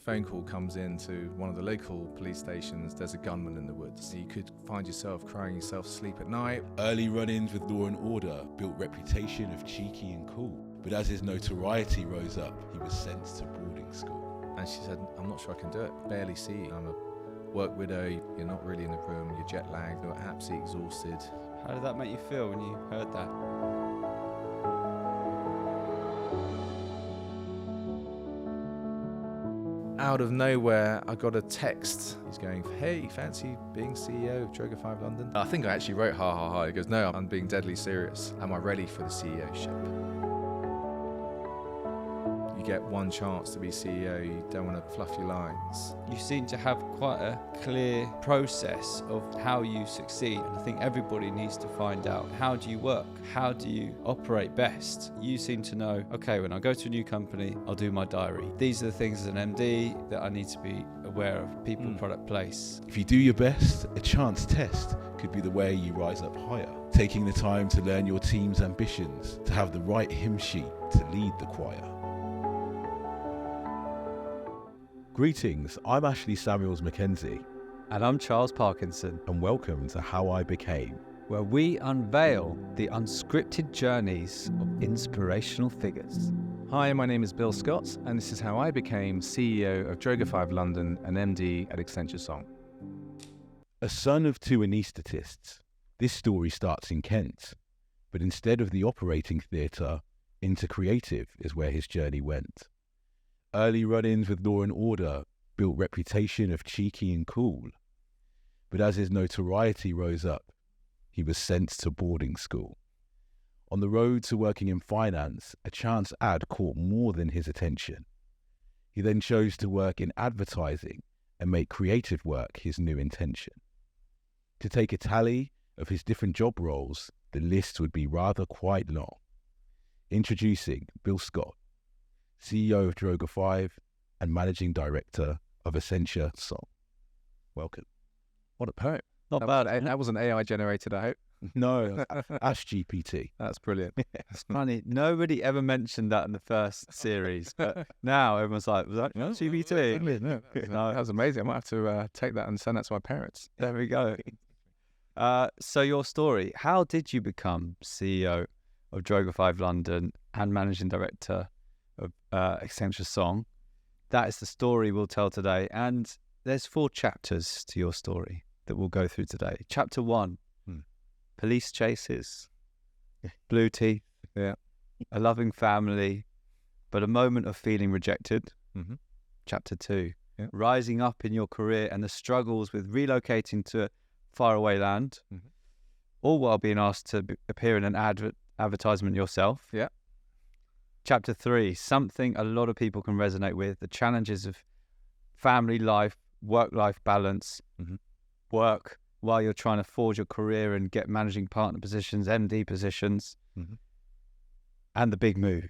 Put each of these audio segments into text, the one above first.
phone call comes in to one of the local police stations. There's a gunman in the woods. You could find yourself crying yourself to sleep at night. Early run-ins with law and order built reputation of cheeky and cool. But as his notoriety rose up, he was sent to boarding school. And she said, I'm not sure I can do it. Barely see you. I'm a work widow. You're not really in the room. You're jet lagged. You're absolutely exhausted. How did that make you feel when you heard that? Out of nowhere, I got a text. He's going, hey, fancy being CEO of Droga5 London? I think I actually wrote, ha, ha, ha. He goes, no, I'm being deadly serious. Am I ready for the CEO-ship? You get one chance to be CEO. You don't want to fluff your lines. You seem to have quite a clear process of how you succeed. And I think everybody needs to find out, how do you work? How do you operate best? You seem to know, okay, when I go to a new company, I'll do my diary. These are the things as an MD that I need to be aware of: people, product, place. If you do your best, a chance test could be the way you rise up higher. Taking the time to learn your team's ambitions, to have the right hymn sheet to lead the choir. Greetings, I'm Ashley Samuels Mackenzie, And I'm Charles Parkinson, and welcome to How I Became, where we unveil the unscripted journeys of inspirational figures. Hi, my name is Bill Scott, and this is how I became CEO of Droga5 London and MD at Accenture Song. A son of two anaesthetists, this story starts in Kent, but instead of the operating theatre, into creative is where his journey went. Early run-ins with law and order built reputation of cheeky and cool, but as his notoriety rose up, he was sent to boarding school. On the road to working in finance, a chance ad caught more than his attention. He then chose to work in advertising and make creative work his new intention. To take a tally of his different job roles, the list would be rather quite long. Introducing Bill Scott, CEO of Droga5 and Managing Director of Accenture Song. Welcome. What a poem. Not bad. That wasn't AI generated, I hope. No, Ask GPT. That's brilliant. It's funny, nobody ever mentioned that in the first series, but now everyone's like, was that GPT? No, that was amazing. I might have to take that and send that to my parents. There we go. So your story, how did you become CEO of Droga5 London and Managing Director of Accenture Song? That is the story we'll tell today. And there's 4 chapters to your story that we'll go through today. Chapter 1, police chases, blue teeth, a loving family, but a moment of feeling rejected. Chapter 2, rising up in your career and the struggles with relocating to faraway land, all while being asked to appear in an advertisement yourself. Chapter 3, something a lot of people can resonate with, the challenges of family life, work-life balance, work while you're trying to forge your career and get managing partner positions, MD positions, and the big move.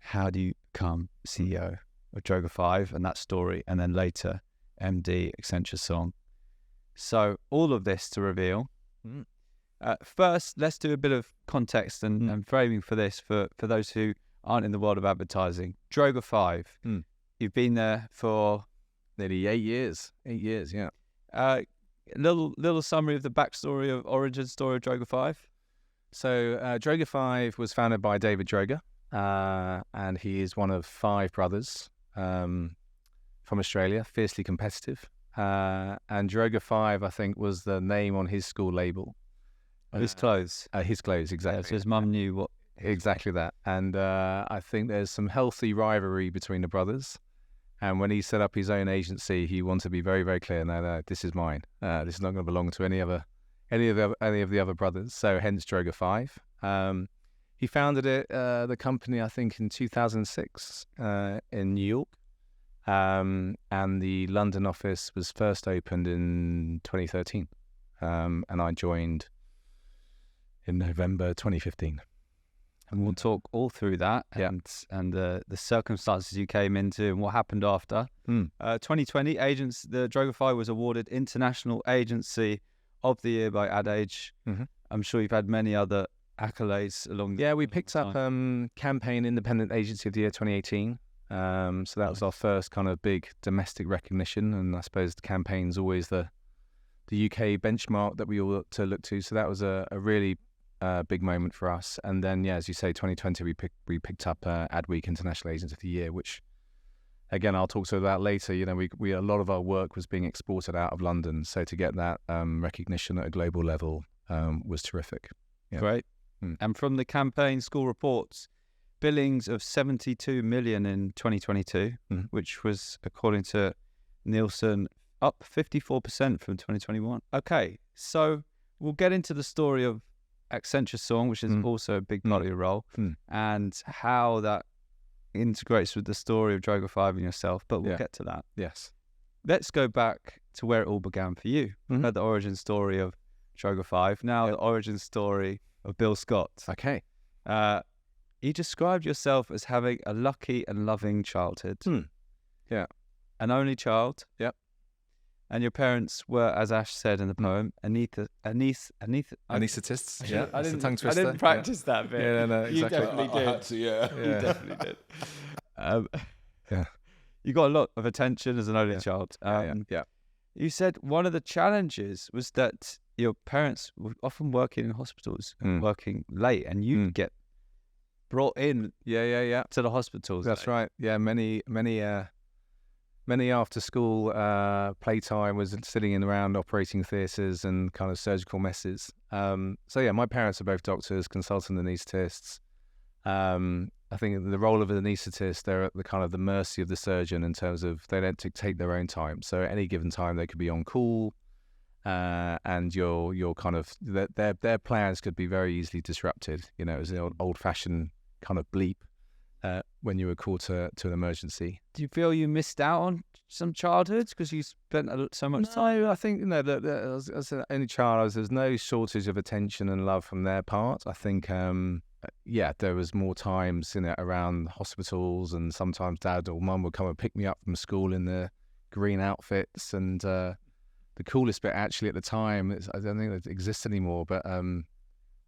How do you become CEO of Droga5 and that story, and then later MD Accenture Song? So all of this to reveal. First, let's do a bit of context and framing for this for those who aren't in the world of advertising. Droga5, you've been there for Nearly 8 years. 8 years, yeah. Little summary of the backstory of origin story of Droga5. So Droga5 was founded by David Droga, and he is one of 5 brothers from Australia, fiercely competitive. And Droga5, I think, was the name on his school label. His clothes. His clothes, exactly. So his mum knew what. Exactly that. And I think there's some healthy rivalry between the brothers. And when he set up his own agency, he wanted to be very, very clear. No, this is mine. This is not going to belong to any of the other brothers. So hence Droga5. He founded the company, I think, in 2006 in New York. And the London office was first opened in 2013. And I joined in November 2015. And we'll talk all through that and the circumstances you came into and what happened after. 2020, the Droga5 was awarded International Agency of the Year by Ad Age. I'm sure you've had many other accolades along. Yeah, we picked up Campaign Independent Agency of the Year 2018. So that was our first kind of big domestic recognition, and I suppose the campaign's always the UK benchmark that we all look to. So that was a really big moment for us. And then, yeah, as you say, 2020 we picked up Adweek International Agent of the Year, which again I'll talk to you about later. You know, we a lot of our work was being exported out of London, so to get that recognition at a global level was terrific. Yeah. Great. And from the campaign school reports, billings of 72 million in 2022, which was, according to Nielsen, up 54% from 2021. Okay, so we'll get into the story of Accenture Song, which is also a big part of your role, and how that integrates with the story of Droga5 and yourself, but we'll get to that. Yes. Let's go back to where it all began for you. We've heard the origin story of Droga5, now the origin story of Bill Scott. Okay. You described yourself as having a lucky and loving childhood. Yeah. An only child. Yep. And your parents were, as Ash said in the poem, anaesthetists. Yeah, I it's a tongue twister. I didn't practice that bit. Yeah, no, exactly. You definitely did. I had to, You definitely did. Yeah. You got a lot of attention as an only child. Yeah. You said one of the challenges was that your parents were often working in hospitals, working late, and you'd get brought in Yeah. to the hospitals. That's right. Yeah, many after school playtime was sitting in around operating theatres and kind of surgical messes. So yeah, my parents are both doctors, consultant anaesthetists. I think the role of an anaesthetist, they're at the kind of the mercy of the surgeon in terms of they don't take their own time. So at any given time they could be on call, and your kind of their plans could be very easily disrupted. You know, it was an old-fashioned kind of bleep when you were called to an emergency. Do you feel you missed out on some childhoods because you spent so much time? No, I think as an only child, there's no shortage of attention and love from their part. I think there was more times around hospitals, and sometimes Dad or Mum would come and pick me up from school in the green outfits. And the coolest bit actually at the time, I don't think it exists anymore, but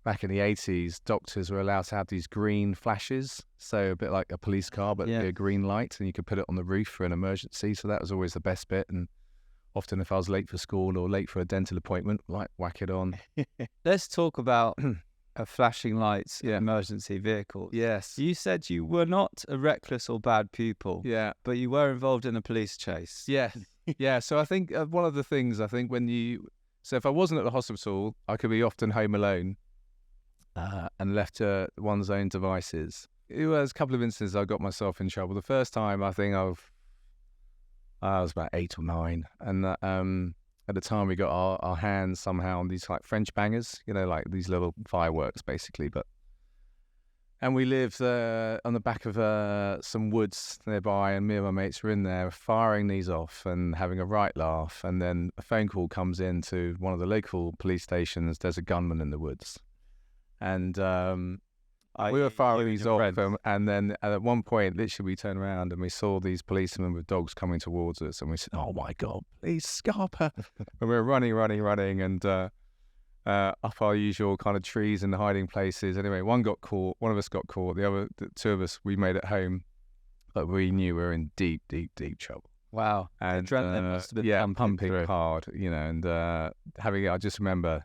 back in the 80s, doctors were allowed to have these green flashes, so a bit like a police car, but a green light, and you could put it on the roof for an emergency. So that was always the best bit. And often if I was late for school or late for a dental appointment, whack it on. Let's talk about flashing lights, emergency vehicles. Yes. You said you were not a reckless or bad pupil, but you were involved in a police chase. Yes. Yeah. So I think one of the things, so if I wasn't at the hospital, I could be often home alone and left to one's own devices. It was a couple of instances I got myself in trouble. The first time, I think I was about 8 or 9, and at the time we got our hands somehow on these like French bangers, like these little fireworks basically. And we lived on the back of some woods nearby, and me and my mates were in there firing these off and having a right laugh. And then a phone call comes in to one of the local police stations. There's a gunman in the woods. And we were firing these off, and then at one point, literally, we turned around and we saw these policemen with dogs coming towards us, and we said, "Oh my God, please Scarpa!" And we were running, and up our usual kind of trees and hiding places. Anyway, one of us got caught. The two of us, we made it home, but we knew we were in deep trouble. Wow! And adrenaline must have been pumping hard, and I just remember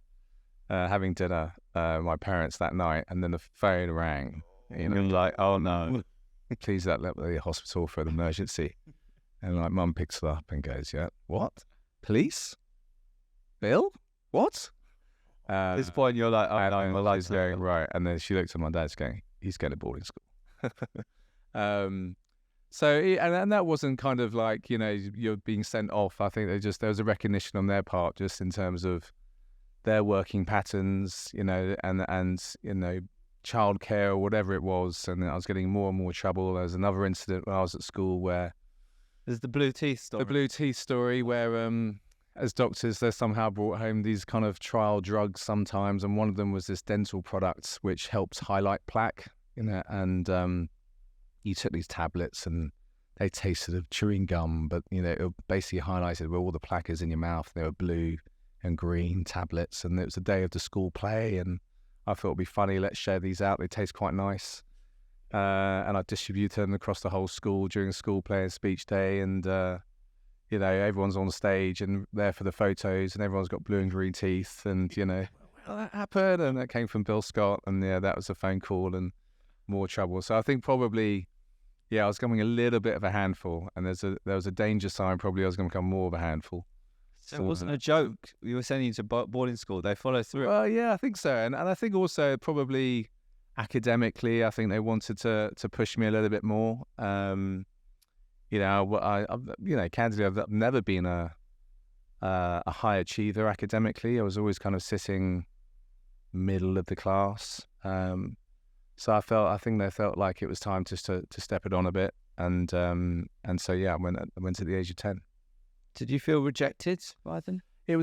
having dinner. My parents that night, and then the phone rang. You're like, oh no, please let the hospital for an emergency. And like Mum picks it up and goes, "Yeah, what? Police? Bill? What?" At this point, you're like, "Oh no, my life's going right." And then she looked at my dad, going, "He's going to boarding school." So, and that wasn't kind of like you're being sent off. I think there was a recognition on their part, just in terms of their working patterns, and childcare or whatever it was. And I was getting more and more trouble. There was another incident when I was at school where there's the blue teeth story. The blue teeth story, where as doctors, they're somehow brought home these kind of trial drugs sometimes, and one of them was this dental product which helps highlight plaque. And you took these tablets and they tasted of chewing gum, but it basically highlighted where all the plaque is in your mouth. They were blue and green tablets, and it was a day of the school play, and I thought it'd be funny, let's share these out, they taste quite nice. and I distributed them across the whole school during school play and speech day, and everyone's on stage and there for the photos, and everyone's got blue and green teeth, and well, that happened, and that came from Bill Scott, and that was a phone call and more trouble. So I think probably, I was becoming a little bit of a handful, and there was a danger sign probably I was going to become more of a handful. So it wasn't a joke. You were sending you to boarding school. They followed through. Well, yeah, I think so, and I think also probably academically, I think they wanted to push me a little bit more. Candidly, I've never been a high achiever academically. I was always kind of sitting middle of the class. So I think they felt like it was time just to step it on a bit, and so I went at the age of 10. Did you feel rejected by them? I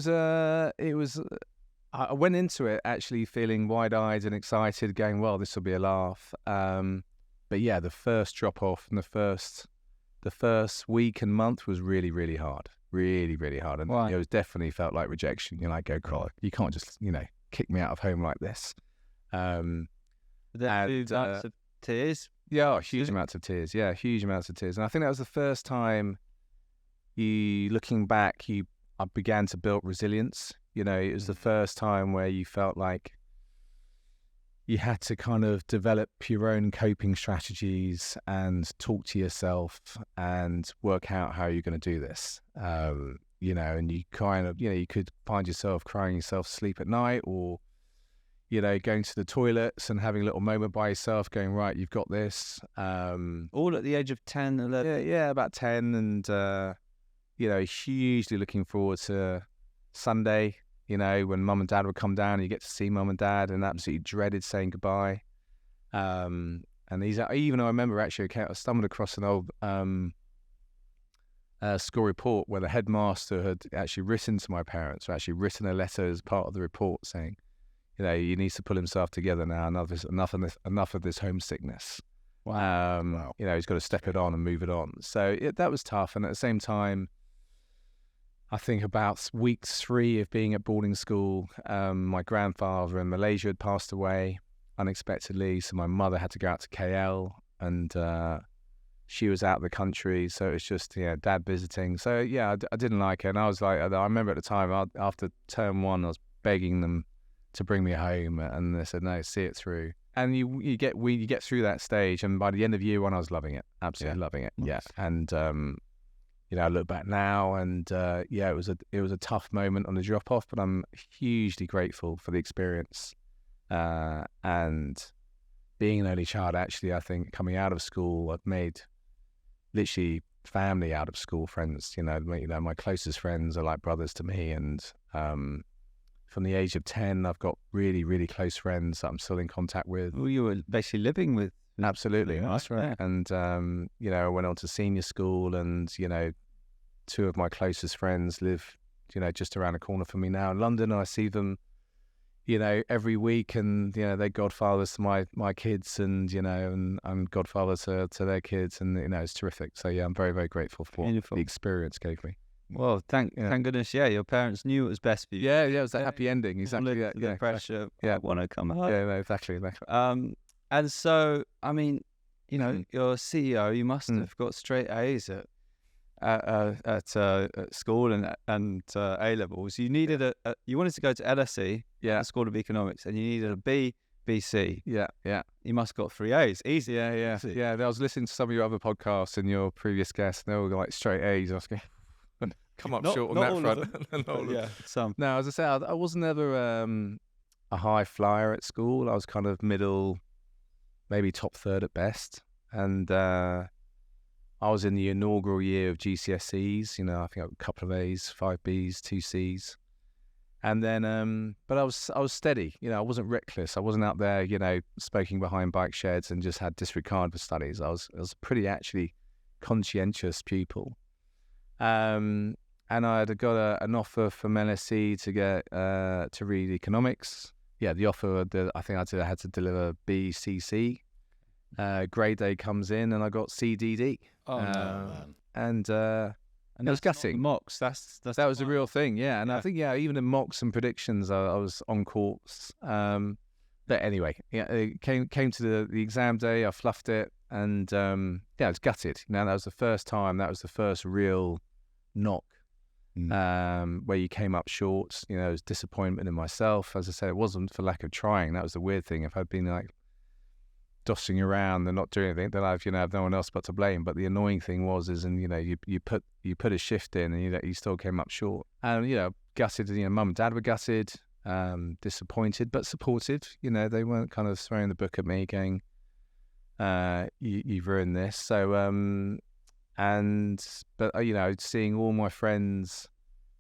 went into it actually feeling wide-eyed and excited, going, well, this will be a laugh. But yeah, the first drop-off and the first week and month was really, really hard. Really, really hard. And Why? it was definitely felt like rejection. Go cry. You can't just, kick me out of home like this. Lots of tears? Yeah, huge amounts of tears. Yeah, huge amounts of tears. And I think that was the first time looking back, I began to build resilience. It was the first time where you felt like you had to kind of develop your own coping strategies and talk to yourself and work out how you're going to do this. And you kind of, you could find yourself crying yourself to sleep at night, or, going to the toilets and having a little moment by yourself going, right, you've got this. All at the age of 10, 11? Yeah, about 10. And, hugely looking forward to Sunday, when mum and dad would come down and you get to see mum and dad, and absolutely dreaded saying goodbye. And even though I remember actually, I stumbled across an old school report where the headmaster had actually written to my parents, or actually written a letter as part of the report saying, he needs to pull himself together now. Enough of this homesickness. Wow. He's got to step it on and move it on. So that was tough. And at the same time, I think about week 3 of being at boarding school, my grandfather in Malaysia had passed away unexpectedly. So my mother had to go out to KL, and she was out of the country. So it was just, dad visiting. So I didn't like it. And I was like, I remember at the time, after term 1, I was begging them to bring me home, and they said, no, see it through. And you get through that stage, and by the end of year 1, I was loving it, absolutely loving it. Nice. Yeah, and I look back now, and it was a tough moment on the drop off, but I'm hugely grateful for the experience. And being an only child, actually, I think coming out of school, I've made literally family out of school, friends. My closest friends are like brothers to me, and from the age of 10, I've got really, really close friends that I'm still in contact with. Well, you were basically living with. Absolutely, that's right. Yeah. And I went on to senior school, and 2 of my closest friends live, just around the corner from me now in London. I see them, every week, and they're godfathers to my kids, and and I'm godfather to their kids, and it's terrific. So I'm very, very grateful for what the experience gave me. Well, thank goodness, your parents knew it was best for you. Yeah, it was a happy ending. Exactly. The pressure. Yeah, I want to come home. Yeah, no, exactly. And so, I mean, you're a CEO. You must have got straight A's at school and A levels. You needed you wanted to go to LSE, the School of Economics, and you needed a B, BC. Yeah. You must have got 3 A's. Easy. Yeah. I was listening to some of your other podcasts and your previous guests, and they were like straight A's. I was going, come up short on that front. Some. No, as I say, I wasn't ever a high flyer at school. I was kind of middle, maybe top third at best. And I was in the inaugural year of GCSEs. I think I got a couple of A's, 5 B's, 2 C's. And then, but I was steady. I wasn't reckless. I wasn't out there, smoking behind bike sheds and just had disregard for studies. I was a pretty actually conscientious pupil. And I had got an offer from LSE to get to read economics. Yeah, the offer, I think I had to deliver BCC. Grade day comes in, and I got CDD. Oh no, man! And it was gutting. Mocks. That was a real thing. Yeah, and I think even in mocks and predictions, I was on course. But anyway, yeah, it came to the exam day. I fluffed it, and I was gutted. That was the first time. That was the first real knock where you came up short. It was disappointment in myself. As I said, it wasn't for lack of trying. That was the weird thing. If I'd been like dossing around and not doing anything, then I've have no one else but to blame. But the annoying thing was, you put a shift in, and you still came up short. And gutted. Mum and dad were gutted. Disappointed but supportive. They weren't kind of throwing the book at me going, you've ruined this. So seeing all my friends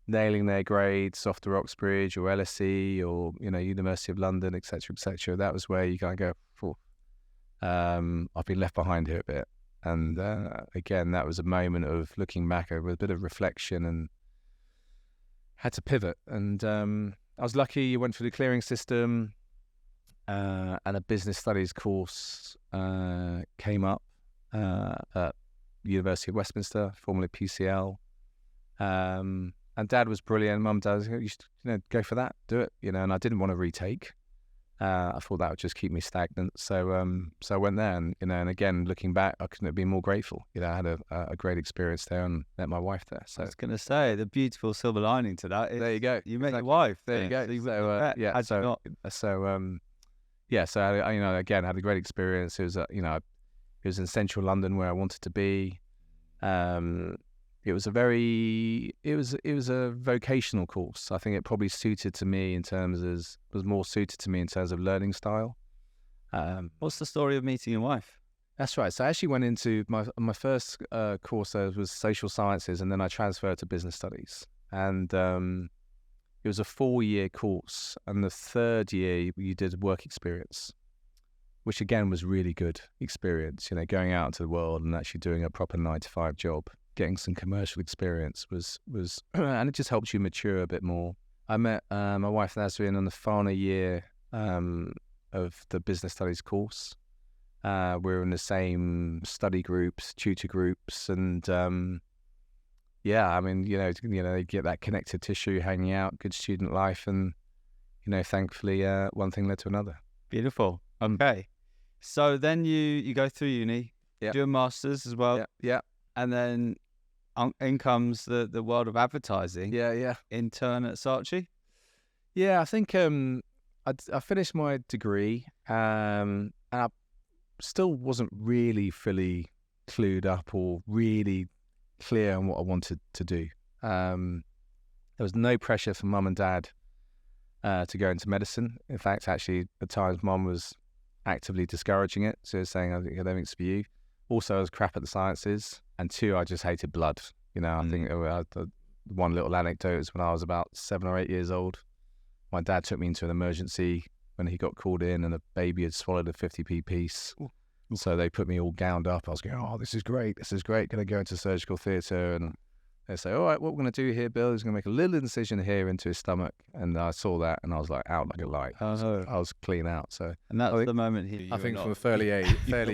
nailing their grades off the Oxbridge or LSE or University of London, etc., that was where you kind of go, I've been left behind here a bit. And again, that was a moment of looking back over a bit of reflection and had to pivot. And I was lucky. You went through the clearing system, and a business studies course came up at University of Westminster, formerly PCL. And Dad was brilliant. Mum, Dad, you should, go for that, do it. And I didn't want to retake. I thought that would just keep me stagnant. So I went there, and and again, looking back, I couldn't have been more grateful. I had a great experience there and met my wife there. So I was going to say, the beautiful silver lining to that is there you go. You met your wife. There you go. So I again had a great experience. It was it was in central London where I wanted to be. It was a vocational course. I think it probably was more suited to me in terms of learning style. What's the story of meeting your wife? That's right. So I actually went into my first course was social sciences, and then I transferred to business studies. And it was a 4-year course, and the third year you did work experience, which again was really good experience. Going out into the world and actually doing a proper 9-to-5 job. Getting some commercial experience was and it just helped you mature a bit more. I met my wife Nazreen on the final year of the business studies course. We were in the same study groups, tutor groups, and they get that connective tissue, hanging out, good student life, and thankfully one thing led to another. Beautiful. Okay, so then you go through uni, do a master's as well. Yeah. And then in comes the world of advertising. Yeah. Intern at Saatchi. Yeah, I think I finished my degree, and I still wasn't really fully clued up or really clear on what I wanted to do. There was no pressure from Mum and Dad to go into medicine. In fact, actually, at times, Mum was actively discouraging it. So saying, I don't think it's for you. Also, I was crap at the sciences. And 2, I just hated blood. I think one little anecdote is when I was about 7 or 8 years old, my dad took me into an emergency when he got called in, and a baby had swallowed a 50p piece. Ooh. So they put me all gowned up. I was going, oh, this is great. Going to go into surgical theatre. And they say, all right, what we're going to do here, Bill, is going to make a little incision here into his stomach. And I saw that, and I was like out like a light. I was clean out. So, and that's the moment I think from a fairly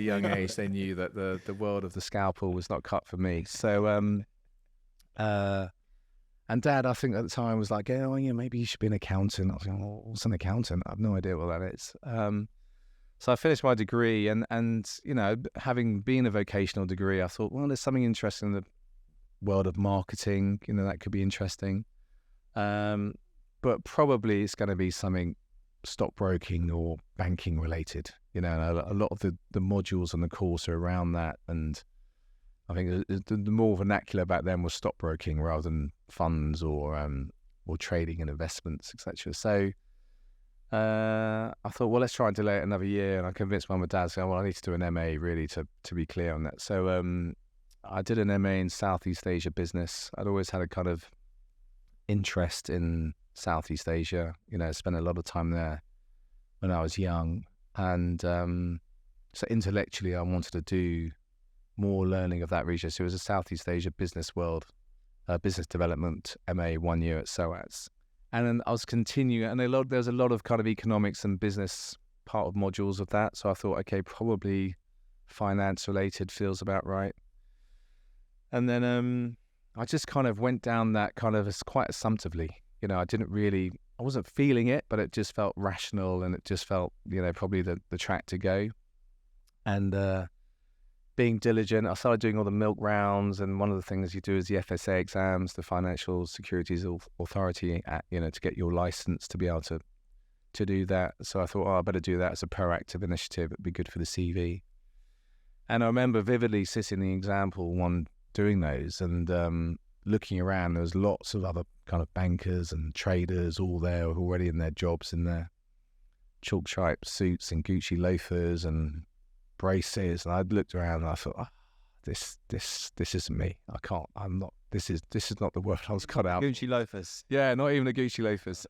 young age, they knew that the world of the scalpel was not cut for me. So, and Dad, I think at the time was like, oh, yeah, maybe you should be an accountant. I was going, oh, what's an accountant? I have no idea what that is. So I finished my degree, and having been a vocational degree, I thought, well, there's something interesting in the world of marketing, that could be interesting. But probably it's going to be something stockbroking or banking related. A lot of the modules on the course are around that. And I think the more vernacular back then was stockbroking rather than funds or trading and investments, etc. So I thought, well, let's try and delay it another year. And I convinced Mum and Dad, saying, well, I need to do an MA really to be clear on that. So I did an MA in Southeast Asia business. I'd always had a kind of interest in Southeast Asia. Spent a lot of time there when I was young. And so intellectually, I wanted to do more learning of that region. So it was a Southeast Asia business development MA 1 year at SOAS. And then I was continuing, and there was a lot of kind of economics and business part of modules of that. So I thought, okay, probably finance related feels about right. And then I just kind of went down that kind of quite assumptively. I didn't really I wasn't feeling it, but it just felt rational, and it just felt, probably the track to go. And being diligent, I started doing all the milk rounds, and one of the things you do is the FSA exams, the Financial Securities Authority, to get your license to be able to do that. So I thought, I better do that as a proactive initiative. It'd be good for the CV. And I remember vividly sitting in the example one doing those, and looking around. There was lots of other kind of bankers and traders all there already in their jobs, in their chalk stripe suits and Gucci loafers and braces. And I looked around and I thought, this isn't me. I'm not. This is not the world I was cut out. Gucci loafers. Yeah, not even the Gucci loafers.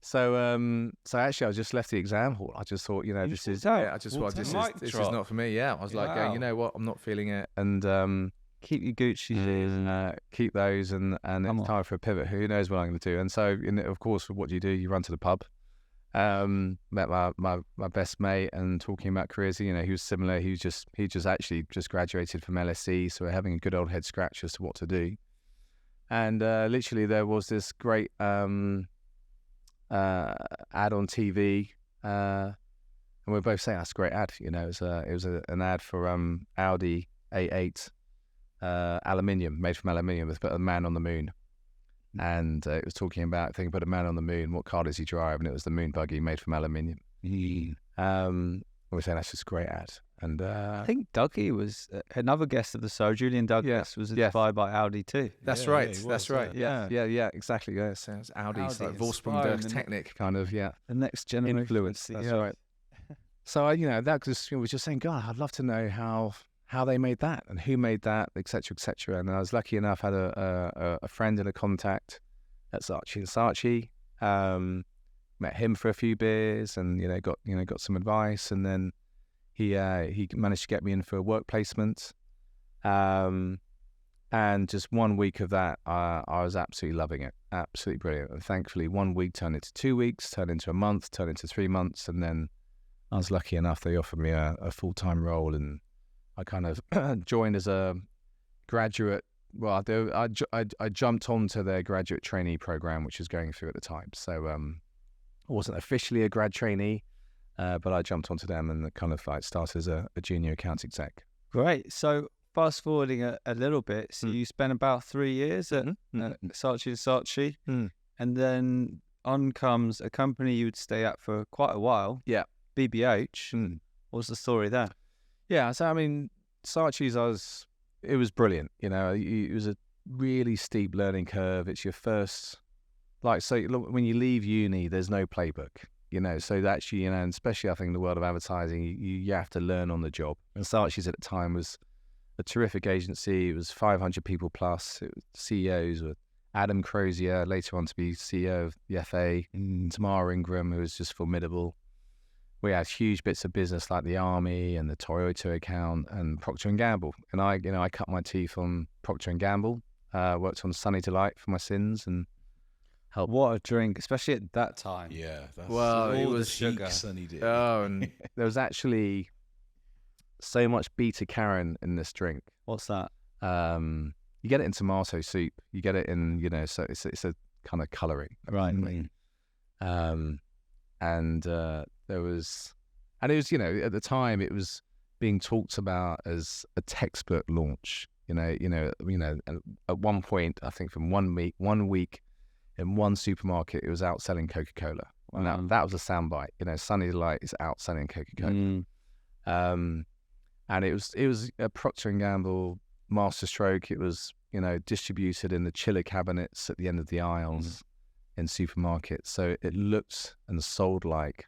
So actually, I just left the exam hall. I just thought, this is not for me. Yeah, I was like, going, you know what, I'm not feeling it, and keep your Gucci shoes. Keep those, and it's time for a pivot. Who knows what I'm going to do? And so, of course, what do? You run to the pub. Met my best mate, and talking about careers. He was similar. He actually just graduated from LSE, so we're having a good old head scratch as to what to do. And literally, there was this great ad on TV, and we were both saying that's a great ad. It was an ad for Audi A8 aluminium, made from aluminium, with a man on the moon, and it was talking about, put a man on the moon, what car does he drive? And it was the moon buggy made from aluminium. We're saying that's just a great ad. And I think Dougie was another guest of the show. Julian Douglas was inspired by Audi too. That's right. That's right. Yeah. Exactly. Yeah. So it's Audi's like Vorsprung der Technik kind of. Yeah. The next generation influence. That's right. So that just was just saying, God, I'd love to know how they made that and who made that, etc., etc. And I was lucky enough, had a friend and a contact at Saatchi & Saatchi. Met him for a few beers, and got some advice, and then he managed to get me in for a work placement. And just 1 week of that, I was absolutely loving it, absolutely brilliant. And thankfully, 1 week turned into 2 weeks, turned into a month, turned into 3 months, and then I was lucky enough they offered me a full-time role, and I kind of joined as a graduate. Well, I jumped onto their graduate trainee program, which was going through at the time. So I wasn't officially a grad trainee, but I jumped onto them and kind of like started as a junior account exec. Great. So fast forwarding a little bit, so you spent about 3 years at Saatchi & Saatchi, and then on comes a company you would stay at for quite a while. Yeah. BBH. What's the story there? Yeah. So, I mean, Saatchi's, it was brilliant. It was a really steep learning curve. It's your first, when you leave uni, there's no playbook. So actually, and especially I think in the world of advertising, you have to learn on the job. And Saatchi's at the time was a terrific agency. It was 500 people plus. It was CEOs with Adam Crozier, later on to be CEO of the FA, Tamara Ingram, who was just formidable. We had huge bits of business like the Army and the Toyota account and Procter & Gamble. And I cut my teeth on Procter & Gamble, worked on Sunny Delight for my sins, and helped. What a drink, especially at that time. Yeah. It was sugar. Sunny did. Oh, and there was actually so much beta carotene in this drink. What's that? You get it in tomato soup. You get it in, so it's a kind of colouring. Right. And there was, and it was, at the time it was being talked about as a textbook launch. At one point, I think from 1 week in one supermarket, it was outselling Coca-Cola. Wow. And that was a soundbite. Sunny Delight is outselling Coca-Cola. And it was a Procter & Gamble masterstroke. It was, distributed in the chiller cabinets at the end of the aisles in supermarkets. So it looked and sold like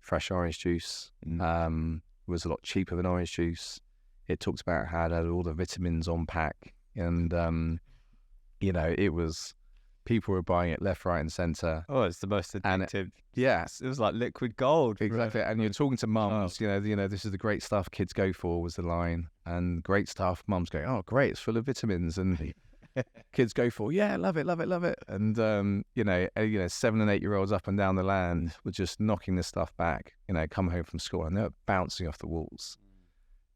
fresh orange juice. Was a lot cheaper than orange juice. It talked about how it had all the vitamins on pack, and it was, people were buying it left, right, and centre. Oh, it's the most addictive. Yes, it was like liquid gold. Exactly. And you're talking to mums. This is the great stuff kids go for, was the line, and great stuff. Mums go, oh, great, it's full of vitamins, and kids go for, yeah, love it. And 7 and 8 year olds up and down the land were just knocking this stuff back. Come home from school and they were bouncing off the walls.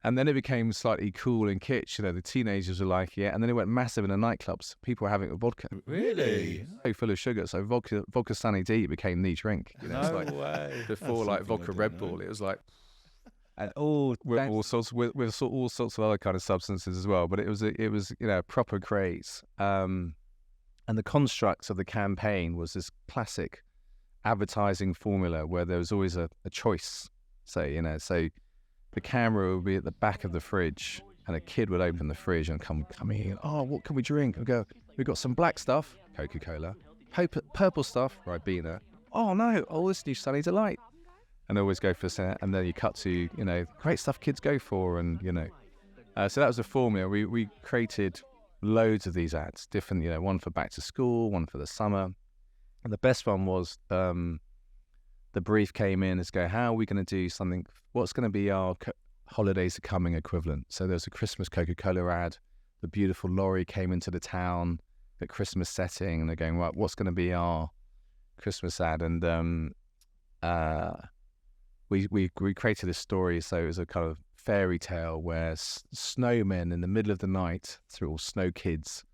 And then it became slightly cool and kitsch. The teenagers were liking it. And then it went massive in the nightclubs. People were having it with vodka. Really? So full of sugar. So vodka Sunny D became the drink. No way. Before That's vodka something I Red didn't know. Bull, it was like And all with all sorts of other kind of substances as well. But it was a proper craze. And the construct of the campaign was this classic advertising formula where there was always a choice. So the camera would be at the back of the fridge, and a kid would open the fridge and come in. Oh, what can we drink? And go, we've got some black stuff, Coca-Cola. Purple stuff, Ribena. Oh no, this new Sunny Delight. And always go for that. And then you cut to, great stuff kids go for, and so that was a formula. We created loads of these ads, different, one for back to school, one for the summer, and the best one was the brief came in as how are we going to do something? What's going to be our holidays are coming equivalent? So there was a Christmas Coca-Cola ad. The beautiful lorry came into the town, the Christmas setting, and they're going, right, what's going to be our Christmas ad? And we created a story. So it was a kind of fairy tale where snowmen in the middle of the night, through all snow kids,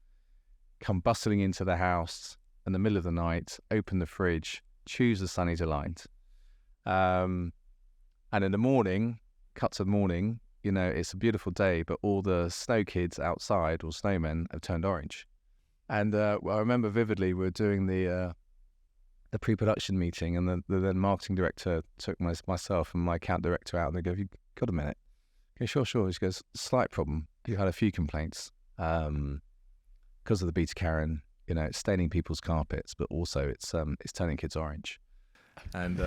come bustling into the house in the middle of the night, open the fridge, choose the Sunny Delight. And in the morning, cut to the morning, it's a beautiful day, but all the snow kids outside, or snowmen, have turned orange. And I remember vividly, we were doing the pre-production meeting, and the then marketing director took myself and my account director out, and they go, "Have you got a minute?" Okay, sure. He goes, "Slight problem. You had a few complaints because of the beta carotene. It's staining people's carpets, but also it's turning kids orange." And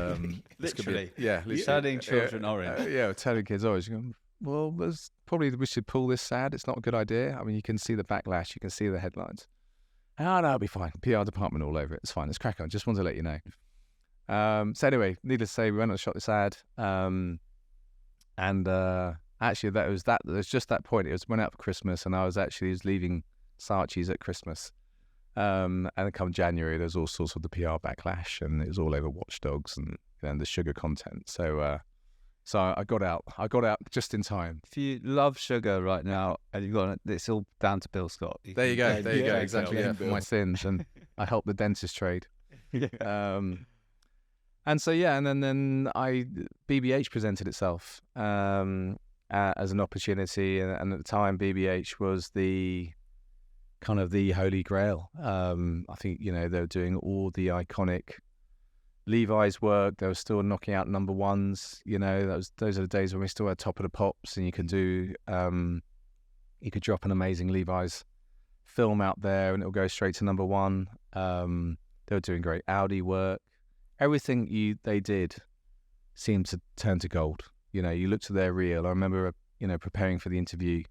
literally, literally turning children orange. Turning kids orange. You go, well, there's probably we should pull this ad. It's not a good idea. I mean, you can see the backlash, you can see the headlines. Oh, no, it'll be fine. PR department all over it. It's fine. Let's crack on. Just wanted to let you know. So anyway, needless to say, we went and shot this ad. Actually, there's just that point. It went out for Christmas, and I was leaving Saatchi's at Christmas. And then come January, there's all sorts of the PR backlash, and it was all over Watchdogs and the sugar content. So I got out just in time. If you love sugar right now, and you've got it's all down to Bill Scott. There you go. Exactly. Bill. For my sins, and I helped the dentist trade. And so and then BBH presented itself as an opportunity, and at the time BBH was the kind of the holy grail. I think they were doing all the iconic Levi's work. They were still knocking out number ones. Those are the days when we still had Top of the Pops, and you could drop an amazing Levi's film out there, and it'll go straight to number one. They were doing great Audi work. Everything they did seemed to turn to gold. You looked at their reel. I remember, preparing for the interview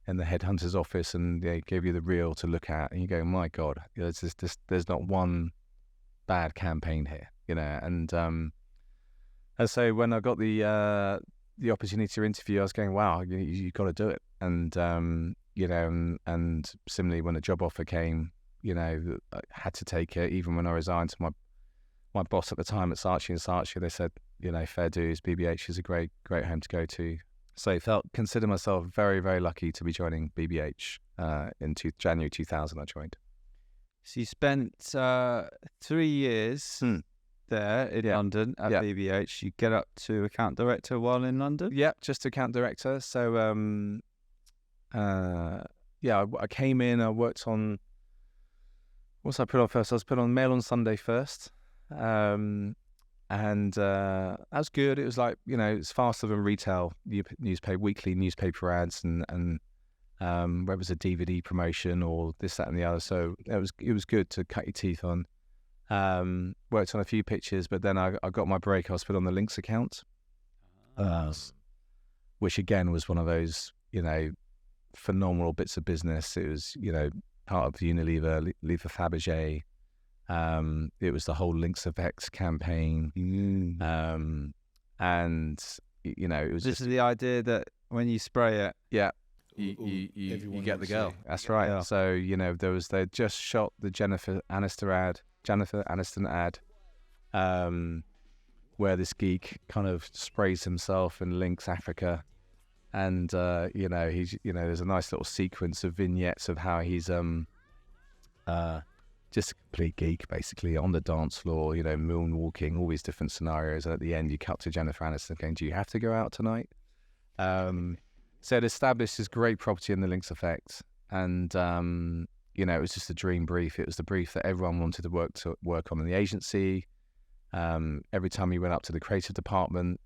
in the headhunter's office, and they gave you the reel to look at, and you go, my God, there's not one bad campaign here, And so when I got the opportunity to interview, I was going, wow, you got to do it. And and similarly, when the job offer came, I had to take it. Even when I resigned to my boss at the time at Saatchi, they said, fair dues, BBH is a great home to go to. So I consider myself very, very lucky to be joining BBH in January 2000. I joined. So you spent 3 years there in London at BBH. You get up to account director while in London? Yeah, just account director. So I came in. I worked on. What's I put on first? I was put on Mail on Sunday first. And that was good. It was like, it's faster than retail newspaper, weekly newspaper ads, and whether it was a DVD promotion or this, that, and the other. So it was good to cut your teeth on. Worked on a few pictures, but then I got my break. I was put on the Links account, which again was one of those, phenomenal bits of business. It was, part of Unilever, Lever Fabergé. It was the whole Links Effects campaign. And it was This is the idea that when you spray it, you get the girl. That's right. Yeah. So they just shot the Jennifer Aniston ad, where this geek kind of sprays himself in Lynx Africa, And he's there's a nice little sequence of vignettes of how he's just a complete geek, basically, on the dance floor, moonwalking, all these different scenarios. And at the end, you cut to Jennifer Aniston going, "Do you have to go out tonight?" So it established this great property in the Lynx effect. And, it was just a dream brief. It was the brief that everyone wanted to work on in the agency. Every time you went up to the creative department,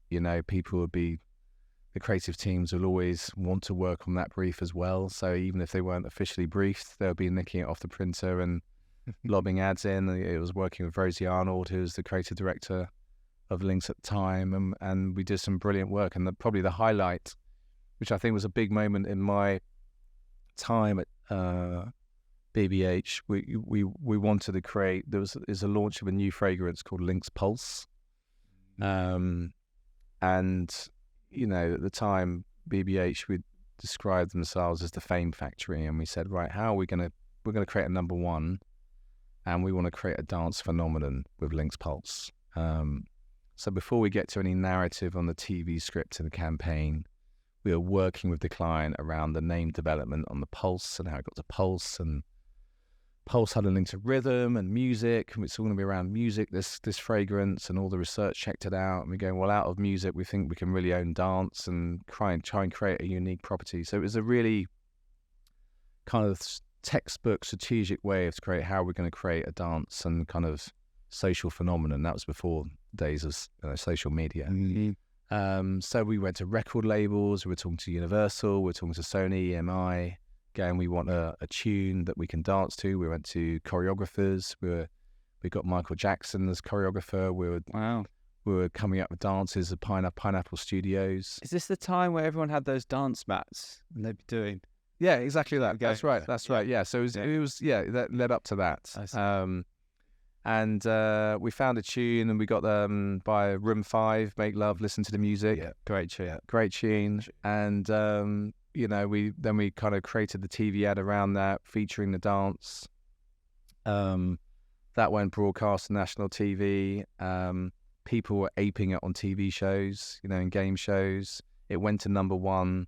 the creative teams will always want to work on that brief as well. So even if they weren't officially briefed, they'll be nicking it off the printer and lobbing ads in. It was working with Rosie Arnold, who was the creative director of Lynx at the time, and we did some brilliant work. And probably the highlight, which I think was a big moment in my time at BBH, we wanted to create. Is a launch of a new fragrance called Lynx Pulse, and at the time, BBH would describe themselves as the fame factory, and we said, right, how are we're going to create a number one, and we want to create a dance phenomenon with Lynx Pulse. So before we get to any narrative on the TV script and the campaign, we were working with the client around the name development on the Pulse and how it got to Pulse, and Pulse had a link to rhythm and music, and it's all going to be around music, this fragrance, and all the research checked it out. And we're going, well, out of music, we think we can really own dance and try and create a unique property. So it was a really kind of textbook strategic way of create how we're going to create a dance and kind of social phenomenon. That was before days of social media. Mm-hmm. So we went to record labels, we were talking to Universal, we were talking to Sony, EMI, going, we want a tune that we can dance to. We went to choreographers. We got Michael Jackson as choreographer. We were coming up with dances at Pineapple Studios. Is this the time where everyone had those dance mats and they'd be doing? Yeah, exactly that. Okay. That's right. That's right. Yeah. So it was that led up to that. And we found a tune, and we got by Room 5, Make Love, Listen to the Music. Yeah, great tune. Great tune. And we kind of created the TV ad around that, featuring the dance. That went broadcast on national TV. People were aping it on TV shows, in game shows. It went to number one.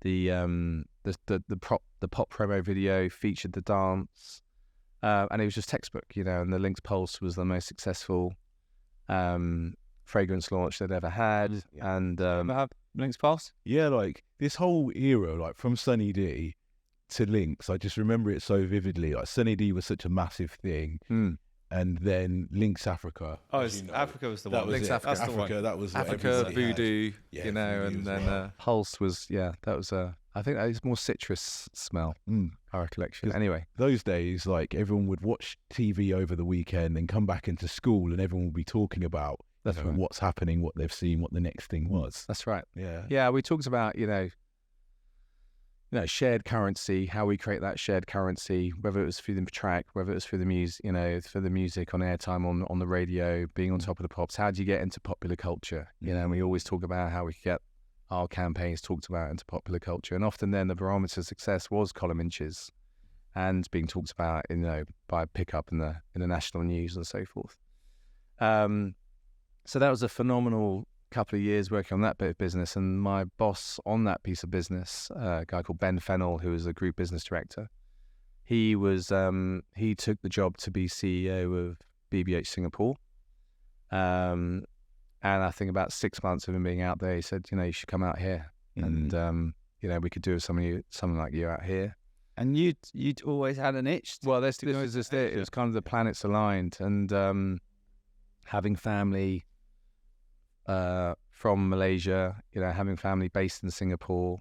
The pop promo video featured the dance, and it was just textbook, and the Lynx Pulse was the most successful fragrance launch they'd ever had. Yeah. And Ever have Lynx Pulse? Yeah, like this whole era, like from Sunny D to Lynx, I just remember it so vividly. Like Sunny D was such a massive thing, and then Lynx Africa. Oh, Africa was the one. Lynx it. Africa. That's the one. That was what Africa, everybody had. Voodoo, Yeah, and Voodoo then as well. Pulse was, that was I think that was more citrus smell, our recollection. Anyway, Those days, like everyone would watch TV over the weekend and come back into school, and everyone would be talking about That's right. what's happening, what they've seen, what the next thing was. that's right. Yeah. Yeah, we talked about, shared currency, how we create that shared currency, whether it was through the track, whether it was through the music, for the music on airtime, on the radio, being on top of the pops. How do you get into popular culture? And we always talk about how we could get our campaigns talked about into popular culture. And often then the barometer of success was column inches and being talked about, by pickup in the national news and so forth. So that was a phenomenal couple of years working on that bit of business. And my boss on that piece of business, a guy called Ben Fennell, who was a group business director, he took the job to be CEO of BBH Singapore. And I think about 6 months of him being out there, he said, you should come out here, and we could do something like you out here. And you'd always had an itch. Well, this was just it. It was kind of the planets aligned, and having family from Malaysia, having family based in Singapore,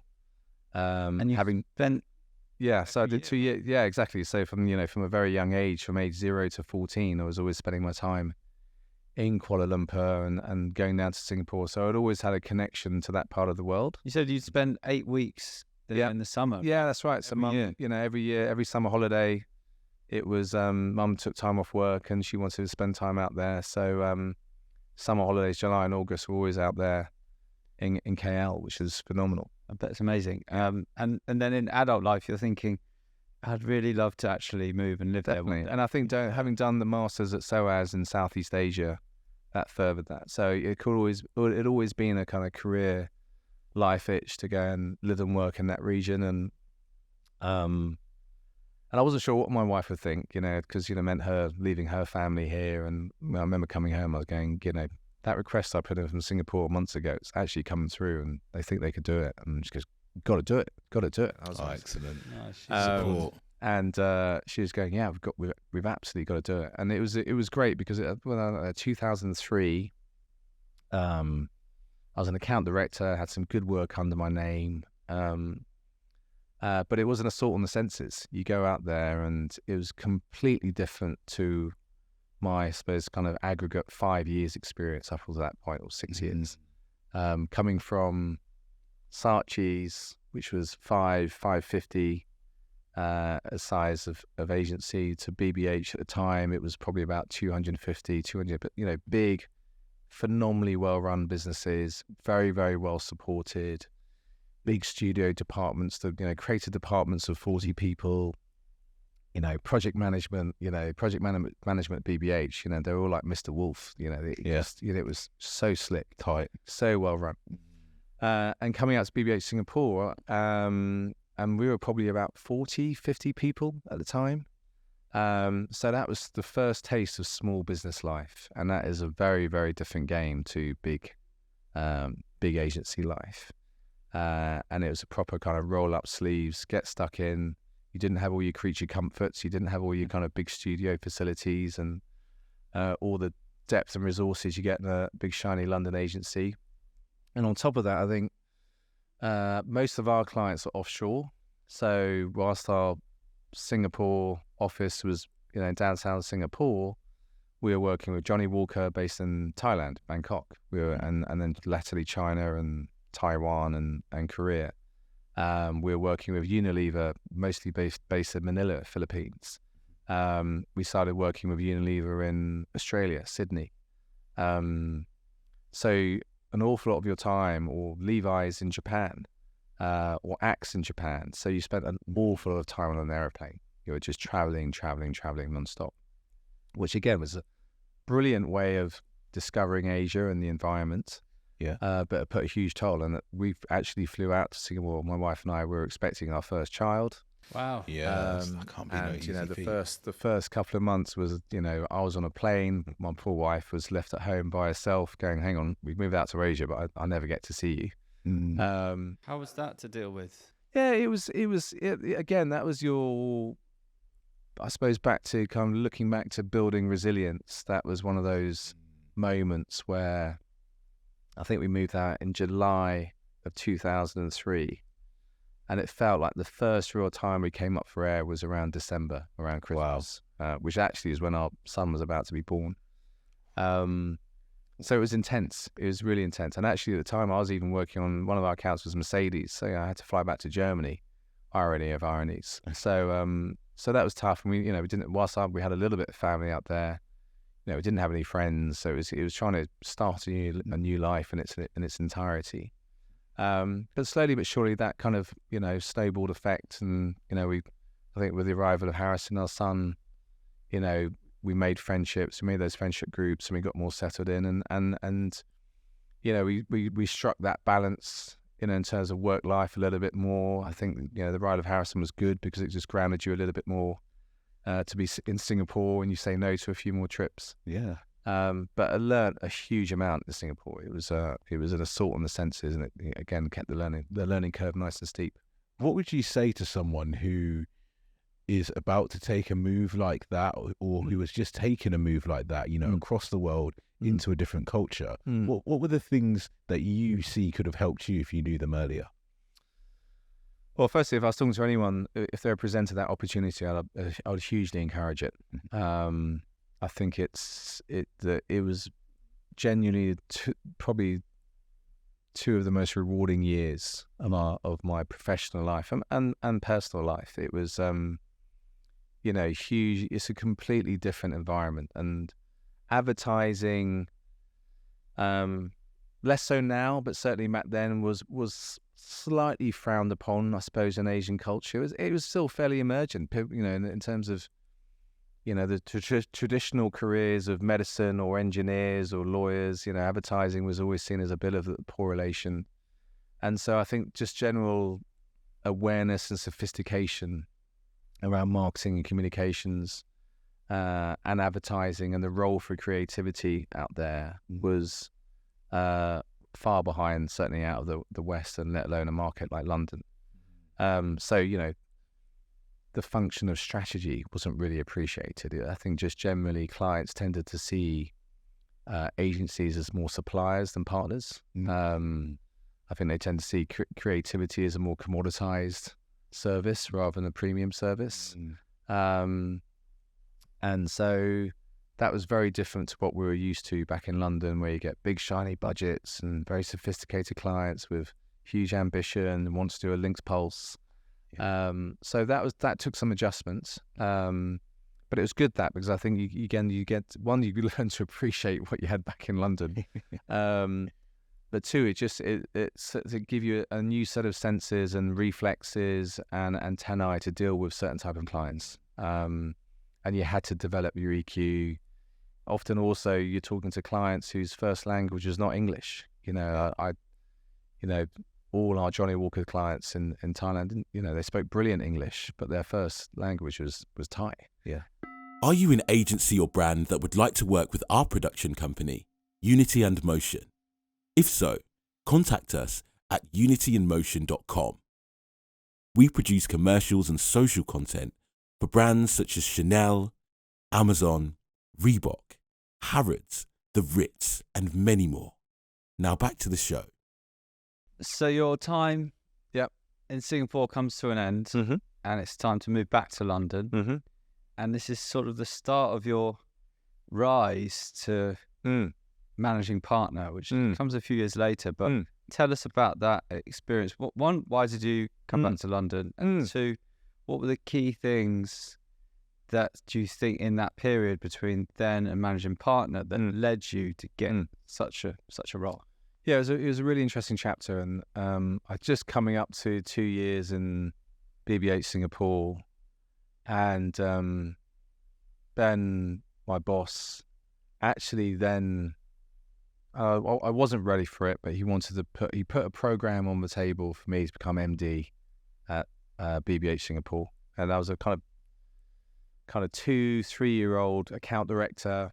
and you having then. Yeah, so I did 2 years. Yeah, exactly. So from a very young age, from age 0 to 14, I was always spending my time in Kuala Lumpur and going down to Singapore. So I'd always had a connection to that part of the world. You said you'd spend 8 weeks there in the summer. Yeah, that's right. So every year, every summer holiday, it was mum took time off work and she wanted to spend time out there. So summer holidays, July and August, were always out there in KL, which is phenomenal. I bet it's amazing. And then in adult life, you're thinking, I'd really love to actually move and live Definitely. there. And I think having done the masters at SOAS in Southeast Asia, that furthered that. So it always been a kind of career life itch to go and live and work in that region, and I wasn't sure what my wife would think, because meant her leaving her family here. And I remember coming home, I was going, that request I put in from Singapore months ago, it's actually coming through, and they think they could do it. And she goes, got to do it. I was like, excellent. Support. and she was going, yeah, we've absolutely got to do it. And it was great because 2003, I was an account director, had some good work under my name, but it was an assault on the senses. You go out there, and it was completely different to my, I suppose, kind of aggregate 5 years experience up until that point, or 6 years. Coming from Saatchi's, which was 550 size of agency, to BBH at the time, it was probably about 250, 200, but big, phenomenally well-run businesses, very, very well supported, big studio departments, creative departments of 40 people, project management at BBH, they're all like Mr. Wolf, it was so slick, tight, so well run. And coming out to BBH Singapore, and we were probably about 40, 50 people at the time. So that was the first taste of small business life. And that is a very, very different game to big agency life. And it was a proper kind of roll up sleeves, get stuck in. You didn't have all your creature comforts. You didn't have all your kind of big studio facilities and all the depth and resources you get in a big shiny London agency. And on top of that, I think most of our clients are offshore. So whilst our Singapore office was, downtown Singapore, we were working with Johnnie Walker based in Thailand, Bangkok. We were, and then latterly China and Taiwan and Korea. We were working with Unilever, mostly based in Manila, Philippines. We started working with Unilever in Australia, Sydney. So an awful lot of your time, or Levi's in Japan, or Axe in Japan. So you spent an awful lot of time on an airplane. You were just traveling nonstop, which again was a brilliant way of discovering Asia and the environment. Yeah. But it put a huge toll, and we actually flew out to Singapore. My wife and I were expecting our first child. Wow. Yeah. That can't be no easy feat. the first couple of months was, I was on a plane. My poor wife was left at home by herself, going, "Hang on, we've moved out to Asia, but I never get to see you." How was that to deal with? Yeah, it was again, that was your, I suppose, back to kind of looking back to building resilience. That was one of those moments where I think we moved out in July of 2003, and it felt like the first real time we came up for air was around December, around Christmas, which actually is when our son was about to be born. So it was intense. It was really intense. And actually at the time I was even working on, one of our accounts was Mercedes. So I had to fly back to Germany. Irony of ironies. So so that was tough. And we didn't, whilst we had a little bit of family out there, we didn't have any friends. So it was trying to start a new life in its entirety. But slowly but surely that kind of, snowballed effect. And, I think with the arrival of Harrison, our son, we made friendships, we made those friendship groups, and we got more settled in, and we struck that balance, in terms of work life a little bit more. I think the ride of Harrison was good because it just grounded you a little bit more to be in Singapore, and you say no to a few more trips. Yeah. But I learned a huge amount in Singapore. It was an assault on the senses, and it again kept the learning curve nice and steep. What would you say to someone who is about to take a move like that, or who has just taken a move like that, across the world into a different culture? What were the things that you see could have helped you if you knew them earlier? Well, firstly, if I was talking to anyone, if they were presented that opportunity, I would hugely encourage it. I think it was genuinely probably two of the most rewarding years of my professional life and personal life. It was huge. It's a completely different environment, and advertising, less so now, but certainly back then was slightly frowned upon, I suppose, in Asian culture. It was still fairly emergent, in terms of, the traditional careers of medicine or engineers or lawyers. Advertising was always seen as a bit of the poor relation. And so I think just general awareness and sophistication around marketing and communications and advertising, and the role for creativity out there was far behind, certainly out of the West, and let alone a market like London. So, you know, the function of strategy wasn't really appreciated. I think just generally clients tended to see agencies as more suppliers than partners. I think they tend to see creativity as a more commoditized service rather than a premium service. And so that was very different to what we were used to back in London, where you get big shiny budgets and very sophisticated clients with huge ambition and want to do a linked pulse. So that took some adjustments. But it was good because I think you learn to appreciate what you had back in London. But two, it to give you a new set of senses and reflexes and antennae to deal with certain type of clients. And you had to develop your EQ. Often also you're talking to clients whose first language is not English. You know, all our Johnnie Walker clients in Thailand, you know, they spoke brilliant English, but their first language was Thai. Yeah. Are you an agency or brand that would like to work with our production company, Unity and Motion? If so, contact us at unityandmotion.com. We produce commercials and social content for brands such as Chanel, Amazon, Reebok, Harrods, The Ritz, and many more. Now back to the show. So your time in Singapore comes to an end, and it's time to move back to London. And this is sort of the start of your rise to managing partner, which comes a few years later. But tell us about that experience. One, why did you come back to London? And two, what were the key things that do you think in that period between then and managing partner that led you to get such a role? Yeah, it was a really interesting chapter, and I just coming up to 2 years in BBH Singapore, and Ben, my boss, actually then I wasn't ready for it, but he put a program on the table for me to become MD at BBH Singapore, and that was a kind of 2-3-year-old account director.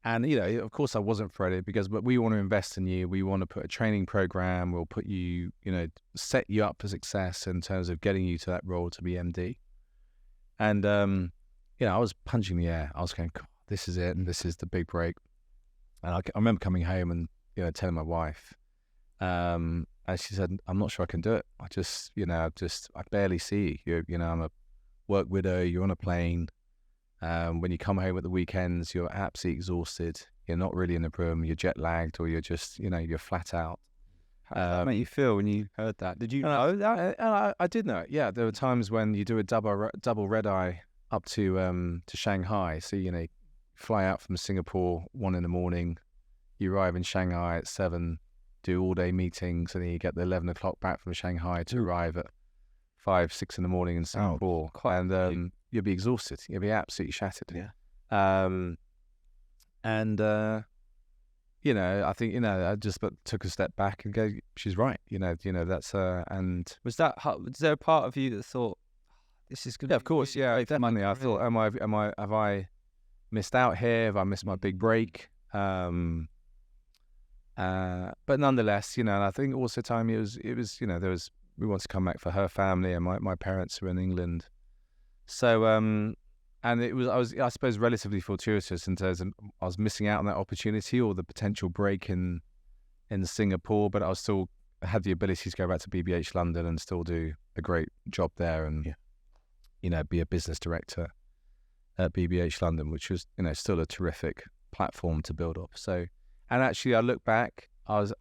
And, you know, of course I wasn't ready but we want to invest in you. We want to put a training program. We'll put you, you know, set you up for success in terms of getting you to that role to be MD. And, you know, I was punching the air. I was going, God, this is it. And this is the big break. And I remember coming home and, you know, telling my wife, and she said, I'm not sure I can do it. I just, you know, I barely see you. You know, I'm a work widow. You're on a plane. When you come home at the weekends, you're absolutely exhausted. You're not really in the room. You're jet lagged, or you're just, you know, you're flat out. How did that make you feel when you heard that? Did you know that? I did know it. Yeah, there were times when you do a double red eye up to Shanghai. So, you know, fly out from Singapore 1 a.m. You arrive in Shanghai at 7, do all day meetings, and then you get the 11 o'clock back from Shanghai to arrive at 5-6 a.m. in Singapore. And you'll be exhausted. You'll be absolutely shattered. Yeah. You know, I think, you know, I just took a step back and go, she's right. You know, that's and was there a part of you that thought this is good? Yeah, of course. Yeah, definitely. I thought, have I missed out here? Have I missed my big break? But nonetheless, you know, and I think also time it was, you know, we wanted to come back for her family, and my parents were in England. So, and it was, I suppose, relatively fortuitous in terms of I was missing out on that opportunity or the potential break in Singapore, but I was still had the ability to go back to BBH London and still do a great job there and, you know, be a business director at BBH London, which was, you know, still a terrific platform to build up. So, and actually I look back, I was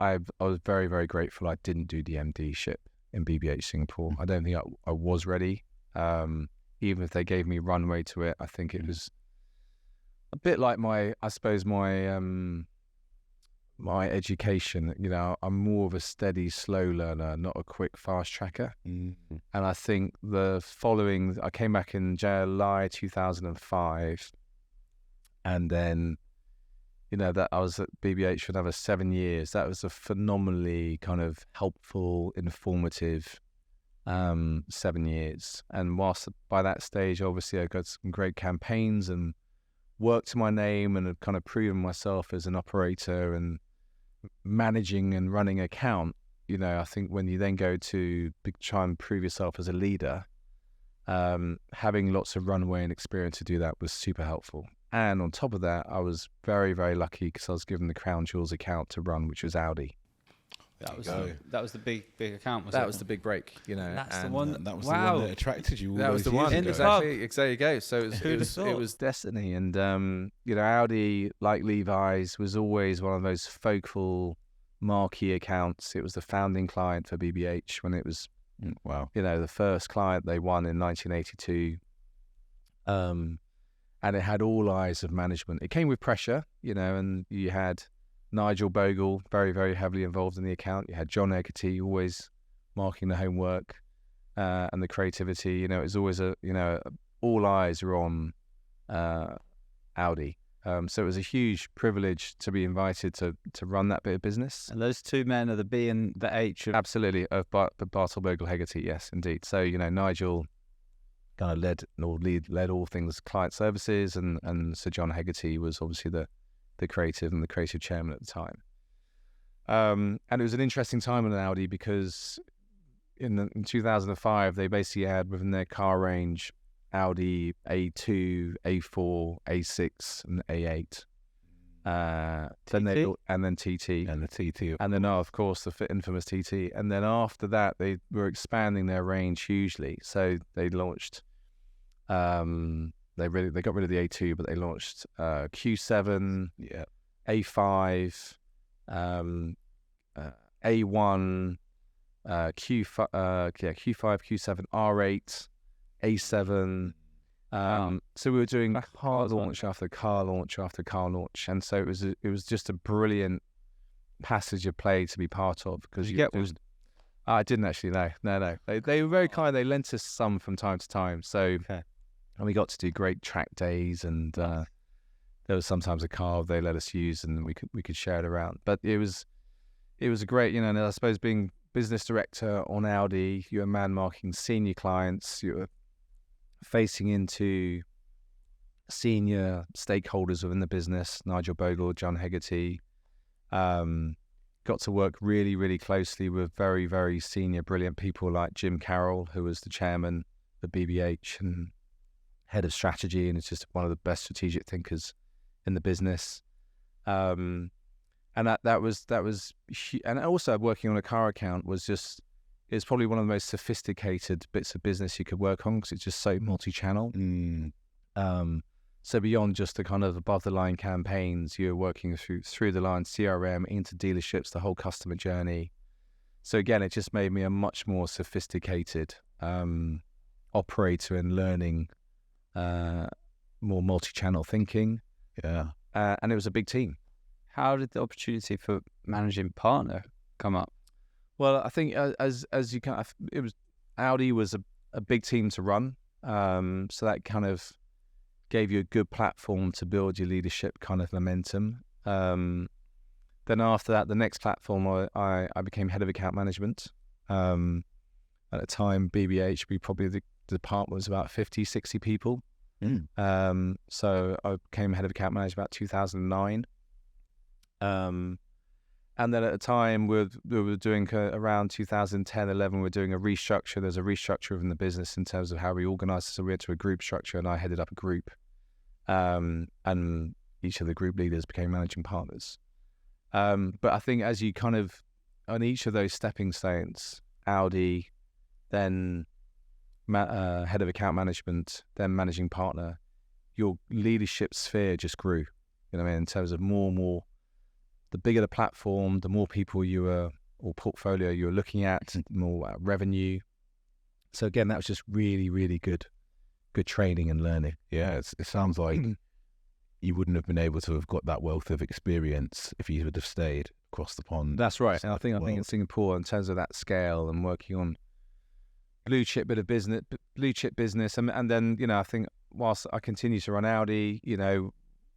very, very grateful I didn't do the MD-ship in BBH Singapore. I don't think I was ready. Even if they gave me runway to it, I think it was a bit like my education. You know, I'm more of a steady, slow learner, not a quick, fast tracker. And I think I came back in July 2005, and then, that I was at BBH for another 7 years. That was a phenomenally kind of helpful, informative 7 years. And whilst by that stage, obviously, I got some great campaigns and work to my name and had kind of proven myself as an operator and managing and running an account. I think when you then go to try and prove yourself as a leader, having lots of runway and experience to do that was super helpful. And on top of that, I was very, very lucky because I was given the crown jewels account to run, which was Audi. That was the big account. That was the big break, That's the And one. that was Wow. the one that attracted you. All That was those the one. years ago. Exactly. There you go. So Who'd it was destiny. And Audi, like Levi's, was always one of those focal marquee accounts. It was the founding client for BBH when it was, Wow. the first client they won in 1982. And it had all eyes of management. It came with pressure, and you had Nigel Bogle, very, very heavily involved in the account. You had John Egerty, always marking the homework and the creativity. It was always all eyes were on Audi. So it was a huge privilege to be invited to run that bit of business. And those two men are the B and the H. Absolutely, of Bartle Bogle Hegarty, yes, indeed. So Nigel kind of led all things client services, and Sir John Hegarty was obviously the creative and the creative chairman at the time. And it was an interesting time in Audi because in 2005 they basically had within their car range Audi A2, A4, A6, and A8. Then TT. And the TT. And then, of course, the infamous TT. And then after that, they were expanding their range hugely. So they launched, they got rid of the A2, but they launched Q7, A5, A1, Q5, Q7, R8, A7. So we were doing car launch after car launch after car launch, and so it was just a brilliant passage of play to be part of. Because you get one? I didn't actually. No. They were very kind. They lent us some from time to time. So, and we got to do great track days, and there was sometimes a car they let us use, and we could share it around. But it was a great, and I suppose being business director on Audi, you're a man marking senior clients, you're facing into senior stakeholders within the business, Nigel Bogle, John Hegarty. Got to work really, really closely with very, very senior, brilliant people like Jim Carroll, who was the chairman of BBH and head of strategy, and is just one of the best strategic thinkers in the business. And that was, and also working on a car account it's probably one of the most sophisticated bits of business you could work on because it's just so multi-channel. So beyond just the kind of above the line campaigns, you're working through the line CRM into dealerships, the whole customer journey. So again, it just made me a much more sophisticated operator in learning more multi-channel thinking. And it was a big team. How did the opportunity for managing partner come up? Well, I think as you it was Audi was a big team to run, so that kind of gave you a good platform to build your leadership kind of momentum. Then after that, the next platform, I became head of account management. At the time, BBH, the department was about 50, 60 people. So I became head of account management about 2009. And then at the time, we were doing around 2010, 11, we were doing a restructure. There's a restructure within the business in terms of how we organise. So we went to a group structure, and I headed up a group. And each of the group leaders became managing partners. But I think as you kind of, on each of those stepping stones, Audi, then head of account management, then managing partner, your leadership sphere just grew. In terms of more and more. The bigger the platform, the more people or portfolio you were looking at, more revenue. So again, that was just really, really good training and learning. Yeah, it sounds like you wouldn't have been able to have got that wealth of experience if you would have stayed across the pond. That's right. And I think in Singapore, in terms of that scale and working on blue chip business, and then I think whilst I continue to run Audi,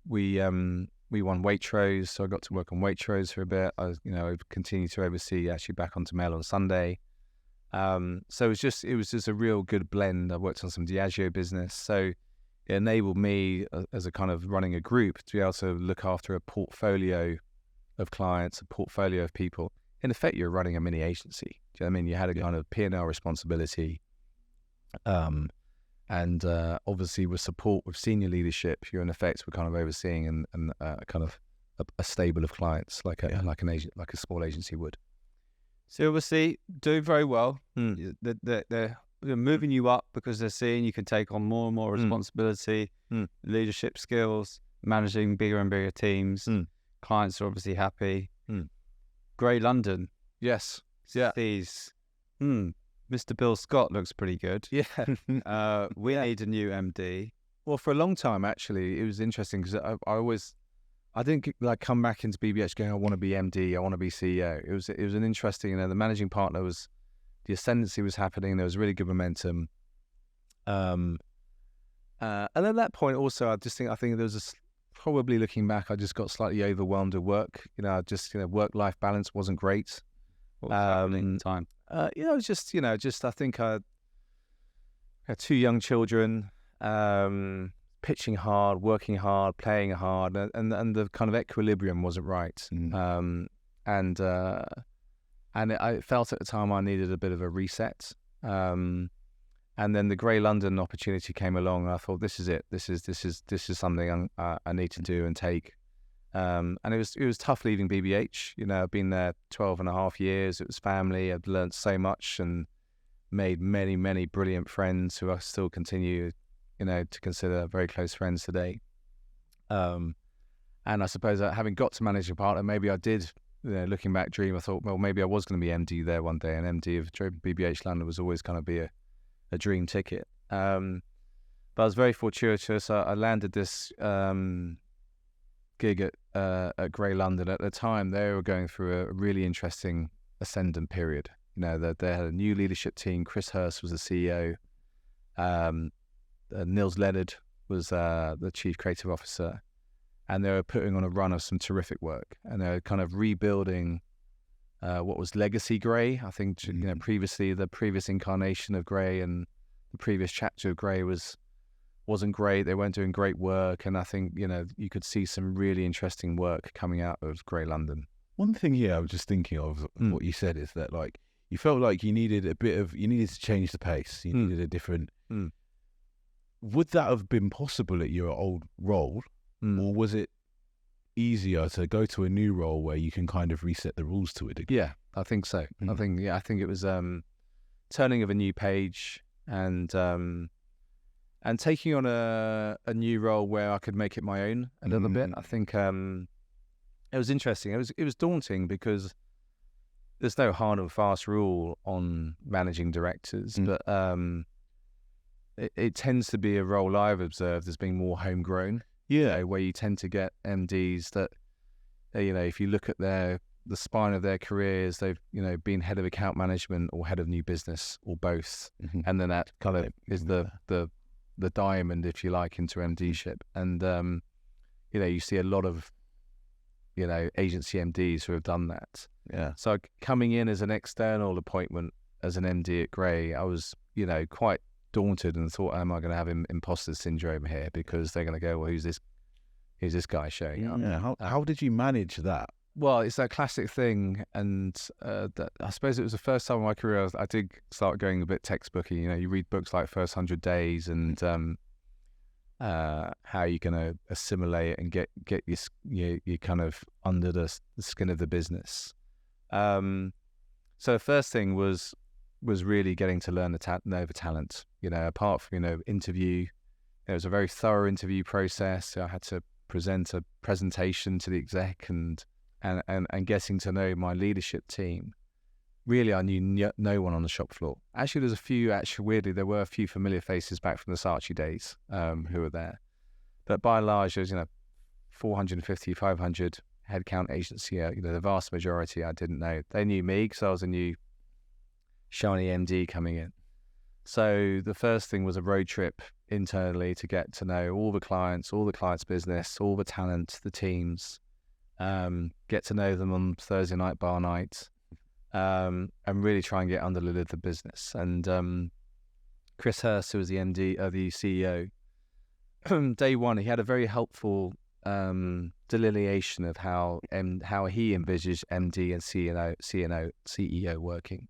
we we won Waitrose, so I got to work on Waitrose for a bit. I continued to oversee actually Back Onto Mail on Sunday. So it was just a real good blend. I worked on some Diageo business, so it enabled me as a kind of running a group to be able to look after a portfolio of clients, a portfolio of people. In effect, you're running a mini agency. Do you know what I mean? You had a kind of P&L responsibility, and obviously with support with senior leadership, you're in effect were kind of overseeing and kind of a stable of clients like an agent, like a small agency would. So obviously doing very well. They're moving you up because they're seeing you can take on more and more responsibility, leadership skills, managing bigger and bigger teams. Clients are obviously happy. Grey London. Yes. These. Mr. Bill Scott looks pretty good. Yeah. We need a new MD. Well, for a long time, actually, it was interesting because I didn't like come back into BBH going, I want to be MD, I want to be CEO. It was an interesting, the managing partner the ascendancy was happening. There was really good momentum. And at that point also, I think there was probably looking back, I just got slightly overwhelmed with work. Work-life balance wasn't great. What was happening at the time? It was just I think I had 2 young children, pitching hard, working hard, playing hard, and the kind of equilibrium wasn't right. I felt at the time I needed a bit of a reset. And then the Grey London opportunity came along, and I thought, this is it. This is something I need to do and take. And it was tough leaving BBH. I've been there 12 and a half years. It was family. I'd learned so much and made many, many brilliant friends who I still continue, to consider very close friends today. And I suppose that having got to managing partner, maybe I did, looking back, dream. I thought, well, maybe I was going to be MD there one day, and MD of BBH London was always kind of be a dream ticket. But I was very fortuitous. I landed this gig at Grey London. At the time, they were going through a really interesting ascendant period. They had a new leadership team. Chris Hurst was the CEO. Nils Leonard was the chief creative officer, and they were putting on a run of some terrific work, and they were kind of rebuilding what was legacy Grey. I think previously the previous incarnation of Grey and the previous chapter of Grey wasn't great. They weren't doing great work, and I think you could see some really interesting work coming out of Grey London. One thing here I was just thinking of what you said is that like you felt like you needed to change the pace. You needed a different. Would that have been possible at your old role, or was it easier to go to a new role where you can kind of reset the rules to it again? Yeah, I think so. I think it was turning of a new page and taking on a new role where I could make it my own a little bit. I think it was interesting. It was daunting because there's no hard and fast rule on managing directors, but it tends to be a role I've observed as being more homegrown. Yeah, where you tend to get MDs that, if you look at the spine of their careers, they've been head of account management or head of new business or both, and then that kind of is the diamond, if you like, into MDship. And you see a lot of agency MDs who have done that. Yeah. So coming in as an external appointment as an MD at Grey, I was quite daunted and thought, am I going to have imposter syndrome here, because they're going to go, well, who's this guy showing up? Yeah. How did you manage that? Well, it's that classic thing, and I suppose it was the first time in my career I did start going a bit textbooky. You read books like First 100 Days and how you're going to assimilate and get your kind of under the skin of the business. So the first thing was really getting to learn know the talent. Apart from interview, it was a very thorough interview process. So I had to present a presentation to the exec and getting to know my leadership team. Really, I knew no one on the shop floor. Actually, weirdly, there were a few familiar faces back from the Saatchi days who were there. But by and large, there was 450, 500 headcount agency. The vast majority I didn't know. They knew me because I was a new shiny MD coming in. So the first thing was a road trip internally to get to know all the clients' business, all the talent, the teams, get to know them on Thursday night bar night, and really try and get under the lid of the business. And Chris Hurst, who was the MD, the CEO, day one, he had a very helpful delineation of how he envisaged MD and CEO working.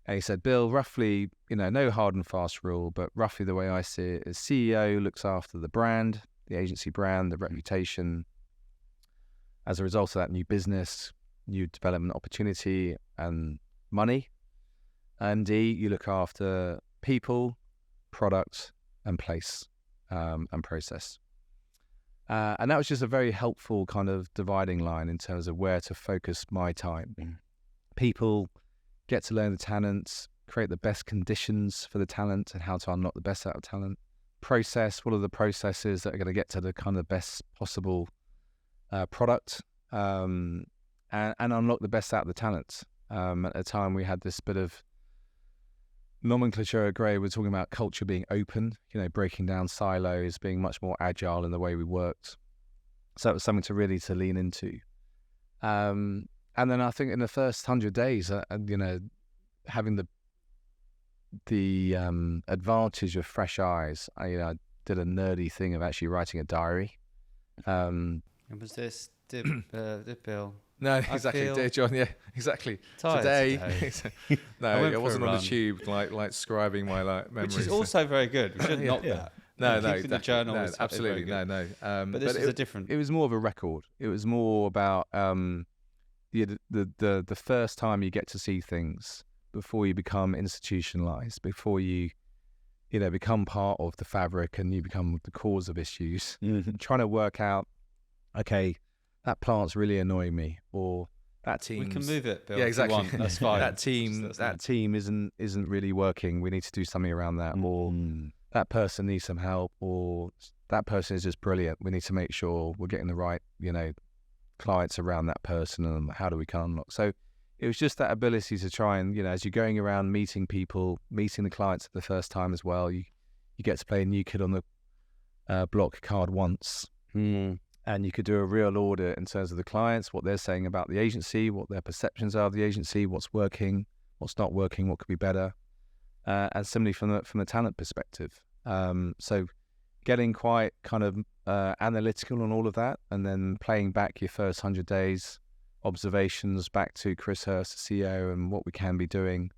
And he said, Bill, roughly, no hard and fast rule, but roughly the way I see it is CEO looks after the brand, the agency brand, the reputation. As a result of that, new business, new development opportunity and money. MD, you look after people, product and place and process. And that was just a very helpful kind of dividing line in terms of where to focus my time. People, get to learn the talent, create the best conditions for the talent and how to unlock the best out of talent. Process, what are the processes that are going to get to the kind of best possible product and unlock the best out of the talent. At the time we had this bit of nomenclature. Gray was talking about culture being open, breaking down silos, being much more agile in the way we worked. So it was something to really lean into. And then I think in the first 100 days, having the advantage of fresh eyes, I did a nerdy thing of actually writing a diary. And was this, did Bill? No, exactly, dear John. Yeah, exactly. Today. No, I wasn't on the tube like scribing my memories. Which is also very good. We shouldn't knock that. No, the journal no, absolutely, no. But this is a different. It was more of a record. It was more about the first time you get to see things before you become institutionalized, before you become part of the fabric and you become the cause of issues. Trying to work out, okay, that plant's really annoying me, or that team. We can move it, Bill. Yeah, exactly. That's fine. that team isn't really working. We need to do something around that, or that person needs some help, or that person is just brilliant. We need to make sure we're getting the right, clients around that person, and how do we unlock? So it was just that ability to try and, as you're going around meeting people, meeting the clients for the first time as well, you get to play a new kid on the block card once. And you could do a real audit in terms of the clients, what they're saying about the agency, what their perceptions are of the agency, what's working, what's not working, what could be better. And similarly from the talent perspective. So getting quite kind of analytical on all of that, and then playing back your first 100 days, observations back to Chris Hurst, the CEO, and what we can be doing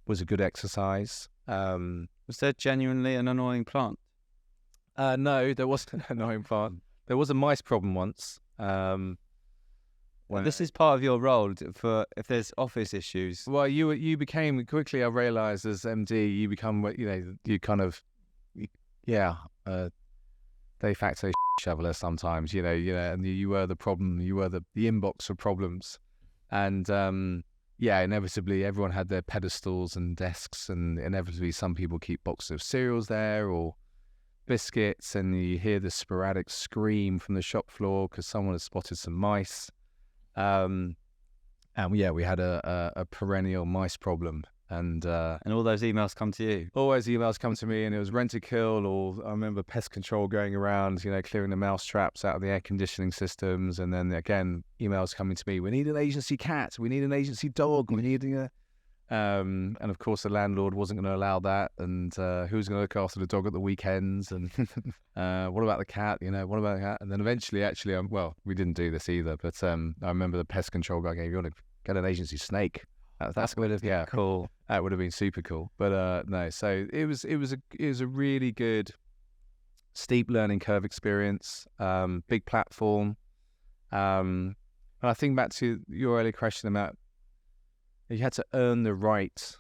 was a good exercise. Was there genuinely an annoying plant? No, there wasn't an annoying plant. There was a mice problem once. This is part of your role for if there's office issues. Well, you became quickly. I realised as MD, you become you kind of de facto shoveler sometimes. And you were the problem. You were the inbox for problems, and inevitably everyone had their pedestals and desks, and inevitably some people keep boxes of cereals there or biscuits, and you hear the sporadic scream from the shop floor because someone has spotted some mice. And we had a perennial mice problem, and all those emails come to you. Always emails come to me, and it was rent a kill, or I remember pest control going around, clearing the mouse traps out of the air conditioning systems, and then again emails coming to me. We need an agency cat. We need an agency dog. We need and of course the landlord wasn't going to allow that, and who's going to look after the dog at the weekends, and what about the cat, what about the cat? And then eventually actually we didn't do this either, but I remember the pest control guy going, you want to get an agency snake? That's would have cool. That would have been super cool, but no. So it was a really good steep learning curve experience, big platform, and I think back to your earlier question about you had to earn the right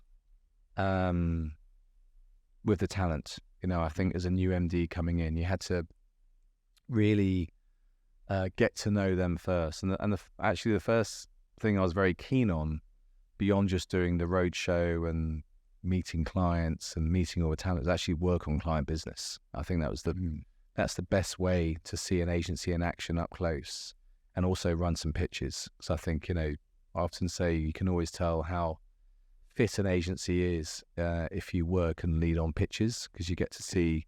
with the talent. I think as a new MD coming in, you had to really get to know them first. And actually the first thing I was very keen on, beyond just doing the roadshow and meeting clients and meeting all the talent, was actually work on client business. I think that's the best way to see an agency in action up close, and also run some pitches. So I think, I often say you can always tell how fit an agency is if you work and lead on pitches, because you get to see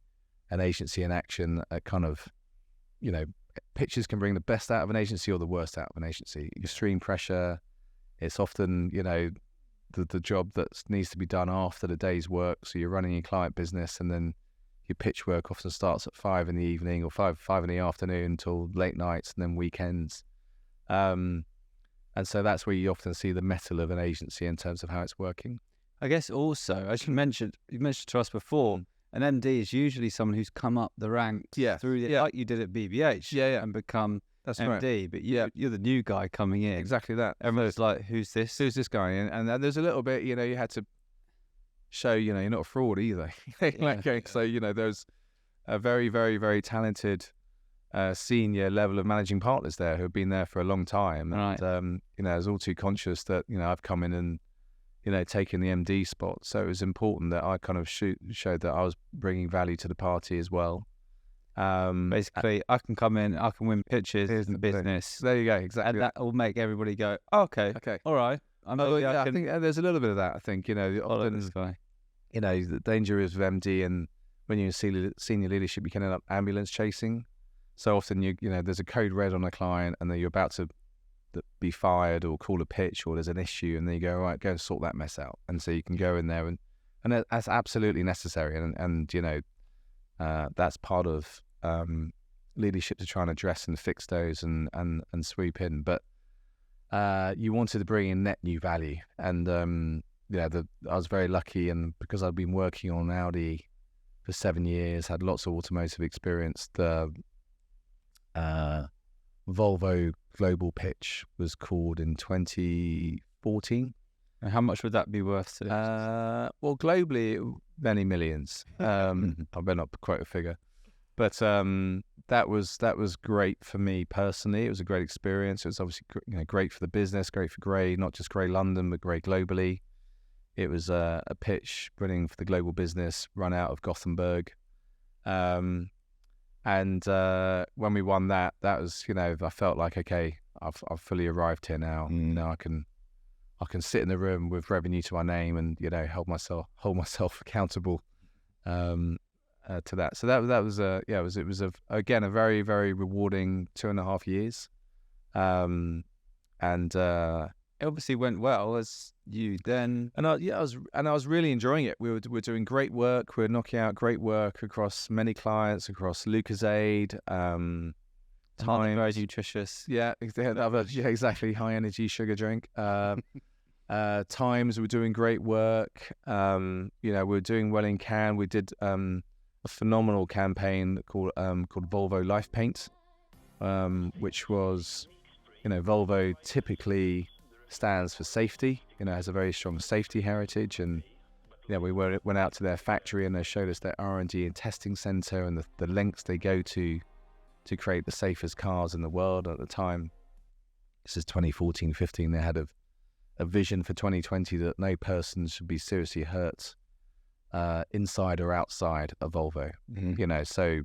an agency in action. Kind of, pitches can bring the best out of an agency or the worst out of an agency. Extreme pressure. It's often, the job that needs to be done after the day's work. So you're running your client business, and then your pitch work often starts at 5 in the evening or 5 in the afternoon until late nights and then weekends. And so that's where you often see the metal of an agency in terms of how it's working. I guess also, as you mentioned to us before, an MD is usually someone who's come up the ranks through like you did at BBH, and become That's MD. right. But you're the new guy coming in. Exactly that. Everyone's like, "Who's this? Who's this guy?" And there's a little bit, you had to show, you're not a fraud either. So there's a very, very, very talented senior level of managing partners there who have been there for a long time. Right. And, I was all too conscious that, I've come in and, taken the MD spot. So it was important that I kind of showed that I was bringing value to the party as well. Basically, I can come in, I can win pitches in the business. There you go, exactly. And that will make everybody go, oh, okay, all right. I think there's a little bit of that. I think, often, this guy. the danger is with MD, and when you're in senior leadership, you can end up ambulance chasing. So often, there's a code red on a client, and then you're about to be fired or call a pitch, or there's an issue, and then you go, all right, go and sort that mess out. And so you can go in there, and that's absolutely necessary. And that's part of leadership, to try and address and fix those and sweep in. But you wanted to bring in net new value, and I was very lucky, and because I've been working on Audi for 7 years, had lots of automotive experience. The Volvo global pitch was called in 2014. And how much would that be worth to? Well, globally, many millions. I better not quote a figure, but that was great for me personally. It was a great experience. It was obviously great for the business, great for Grey, not just Grey London, but Grey globally. It was a pitch running for the global business, run out of Gothenburg. And when we won that was, I felt like, okay, I've fully arrived here now. I can sit in the room with revenue to my name and, hold myself accountable to that. So that was it was again a very, very rewarding 2.5 years. It obviously went well as you then. I was really enjoying it. We were doing great work. We were knocking out great work across many clients, across Lucozade, very nutritious. Yeah, exactly. High energy sugar drink. Times, we were doing great work. We were doing well in Cannes. We did a phenomenal campaign called Volvo Life Paint, which was, Volvo typically stands for safety, has a very strong safety heritage, and we went out to their factory and they showed us their R&D and testing center and the lengths they go to create the safest cars in the world at the time. This is 2014-15. They had a vision for 2020 that no person should be seriously hurt inside or outside a Volvo. So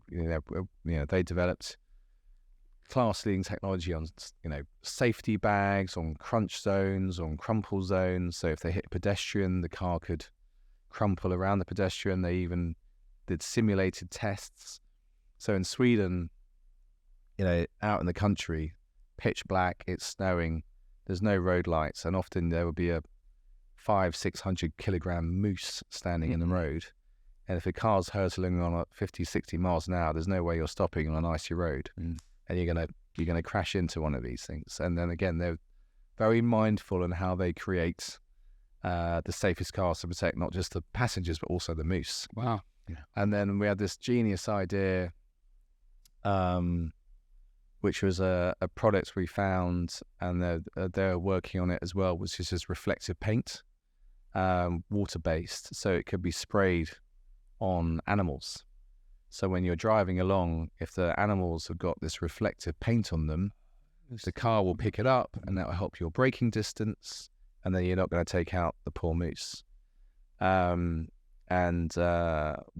they developed class-leading technology on, safety bags, on crunch zones, on crumple zones. So if they hit a pedestrian, the car could crumple around the pedestrian. They even did simulated tests. So in Sweden, out in the country, pitch black, it's snowing, there's no road lights, and often there would be a 500-600 kilogram moose standing in the road. And if a car's hurtling on at 50-60 miles an hour, there's no way you're stopping on an icy road. And you're gonna crash into one of these things. And then again, they're very mindful in how they create the safest cars to protect not just the passengers but also the moose. Wow. Yeah. And then we had this genius idea, which was a product we found, and they're working on it as well, which is just reflective paint, water-based, so it could be sprayed on animals. So when you're driving along, if the animals have got this reflective paint on them, the car will pick it up, and that will help your braking distance, and then you're not going to take out the poor moose. We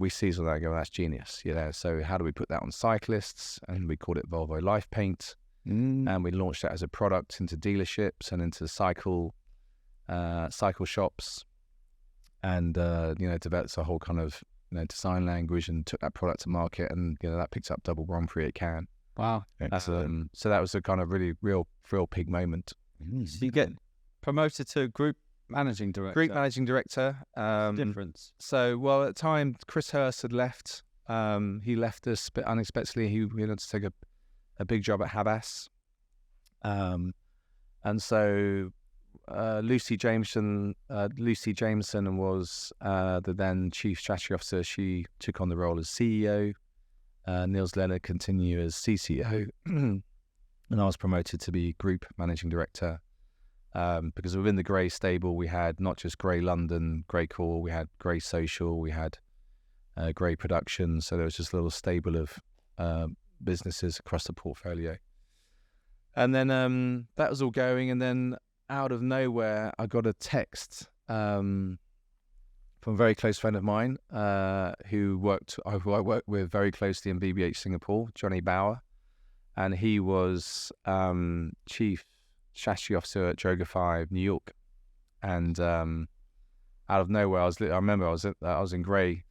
seized on that and go, that's genius, So how do we put that on cyclists? And we called it Volvo Life Paint. And we launched that as a product into dealerships and into cycle shops. and developed a whole kind of design language and took that product to market, and that picked up double Grand Prix at Cannes. Wow. So that was a kind of really real pig moment. So you get promoted to group managing director. Group managing director. Difference. So, well, at the time, Chris Hurst had left. He left us a bit unexpectedly. He wanted to take a big job at Habas. And so Lucy Jameson was the then chief strategy officer. She took on the role as CEO. Niels Leonard continued as CCO. And I was promoted to be group managing director. Because within the Grey stable, we had not just Grey London, Grey Core, we had Grey Social, we had Grey Production. So there was just a little stable of businesses across the portfolio. And then that was all going. And then out of nowhere, I got a text from a very close friend of mine who I worked with very closely in BBH Singapore, Johnny Bauer. And he was chief strategy officer at Droga5 New York, and out of nowhere, I remember I was in Grey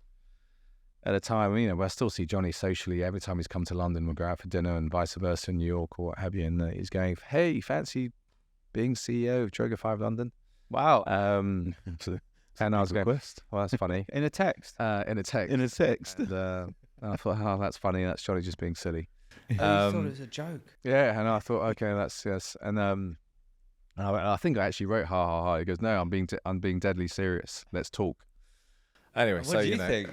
at a time. I still see Johnny socially every time he's come to London. We'll go out for dinner and vice versa in New York or what have you. And he's going, "Hey, fancy being CEO of Droga5 London?" Wow. And I was going, "Well, that's funny." In a text. In a text. And I thought, "Oh, that's funny. That's Johnny just being silly." You thought it was a joke. Yeah, and I thought, okay, that's yes. And I think I actually wrote ha ha ha. He goes, "No, I'm being deadly serious. Let's talk." Anyway, What so do you think?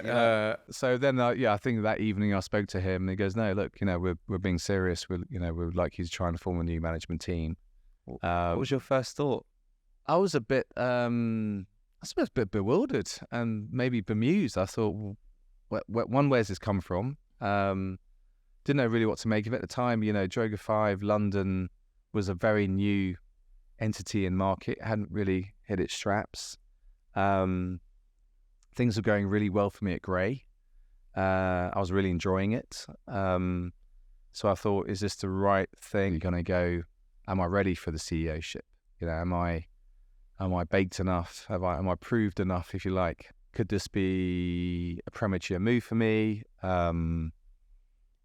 so then I think that evening I spoke to him, and he goes, "No, look, we're being serious. We would like you to try and form a new management team." What was your first thought? I was a bit, I suppose, a bit bewildered and maybe bemused. I thought, where's this come from? Didn't know really what to make of it at the time. Droga5 London was a very new entity in market, hadn't really hit its straps. Things were going really well for me at Grey. I was really enjoying it. So I thought, is this the right thing? Going to go, am I ready for the CEO-ship? Am I baked enough? Am I proved enough, if you like? Could this be a premature move for me?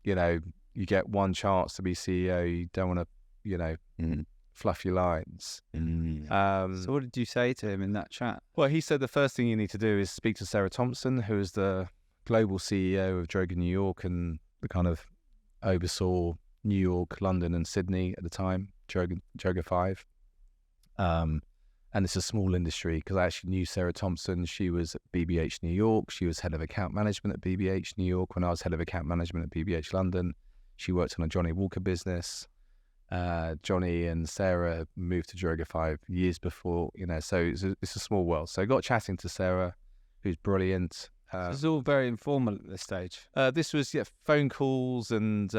You get one chance to be CEO. You don't want to, fluff your lines. So what did you say to him in that chat? Well, he said the first thing you need to do is speak to Sarah Thompson, who is the global CEO of Droga New York and the kind of oversaw New York, London and Sydney at the time, Droga5. And it's a small industry because I actually knew Sarah Thompson. She was at BBH New York. She was head of account management at BBH New York when I was head of account management at BBH London. She worked on a Johnnie Walker business. Johnny and Sarah moved to Droga5 years before, so it's a small world. So I got chatting to Sarah, who's brilliant. It was all very informal at this stage. This was phone calls and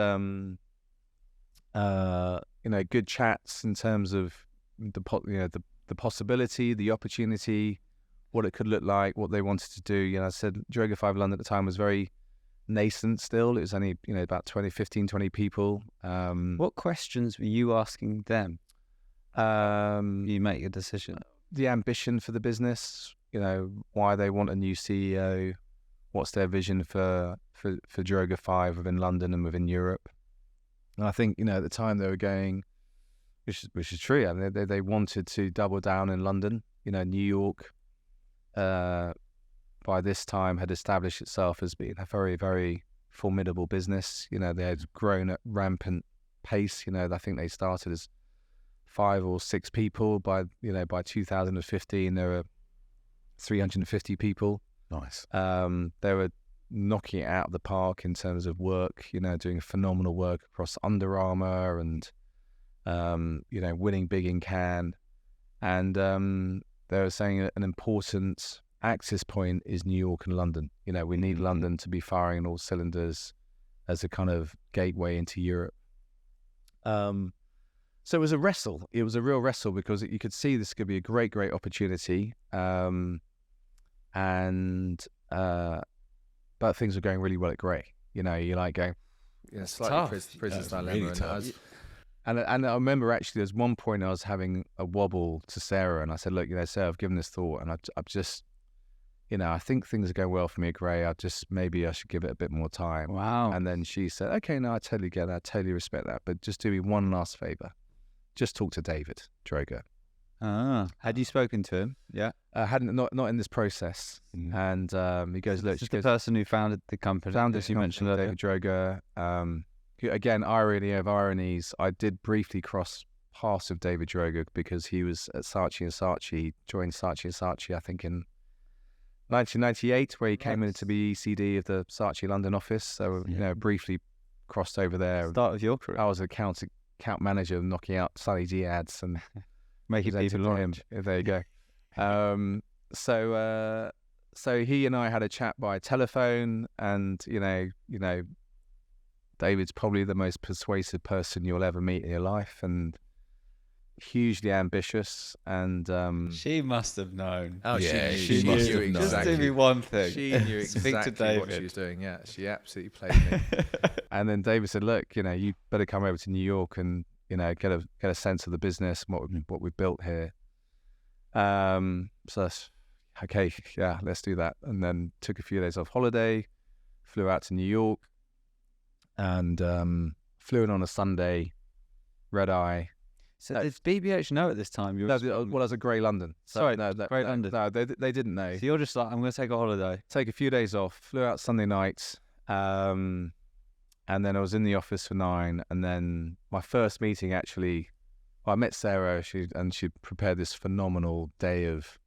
good chats in terms of the possibility, the opportunity, what it could look like, what they wanted to do. I said Droga5 London at the time was very nascent still. It was only, about 15, 20 people. What questions were you asking them? You make your decision. The ambition for the business, why they want a new CEO, what's their vision for Droga5 within London and within Europe. And I think, at the time they were going, which is true. I mean, they wanted to double down in London. New York, by this time had established itself as being a very, very formidable business. They had grown at rampant pace. I think they started as 5 or 6 people. By 2015, there were 350 people. Nice. They were knocking it out of the park in terms of work, doing phenomenal work across Under Armour and, winning big in Cannes. And they were saying an important access point is New York and London. We need London to be firing on all cylinders as a kind of gateway into Europe. So it was a wrestle. It was a real wrestle because you could see this could be a great, great opportunity. But things were going really well at Grey. You're like going, slightly prisoner's dilemma. And I remember actually there's one point I was having a wobble to Sarah and I said, look, Sarah, I've given this thought and I think things are going well for me at Grey. Maybe I should give it a bit more time. Wow. And then she said, okay, no, I totally get that. I totally respect that. But just do me one last favour. Just talk to David Droga. Had you spoken to him? Yeah. Hadn't, not in this process. And he goes, look, Just the person who founded the company, as you mentioned earlier. David Droga. Again, irony of ironies. I did briefly cross paths with David Droga because he was at Saatchi & Saatchi. He joined Saatchi & Saatchi, I think, in 1998, where he came in to be ECD of the Saatchi London office. So, briefly crossed over there. Start of your career. I was an account manager knocking out Sunny D ads and making people launch. There you go. So he and I had a chat by telephone, and David's probably the most persuasive person you'll ever meet in your life, and hugely ambitious. And she must have known. Oh, Yeah, she she knew must have known. Just exactly. do me one thing. She knew Speak to exactly what David. she was doing. Yeah, she absolutely played me. And then David said, "Look, you better come over to New York and get a sense of the business and what we've built here." So that's, okay, yeah, let's do that. And then took a few days off holiday, flew out to New York, and flew in on a Sunday, red eye. So did BBH know at this time? No, I was at Grey London. Sorry, no, Grey London. No, they didn't know. So you're just like, I'm going to take a holiday. Take a few days off, flew out Sunday night, and then I was in the office for 9, and then my first meeting actually, I met Sarah, she prepared this phenomenal day of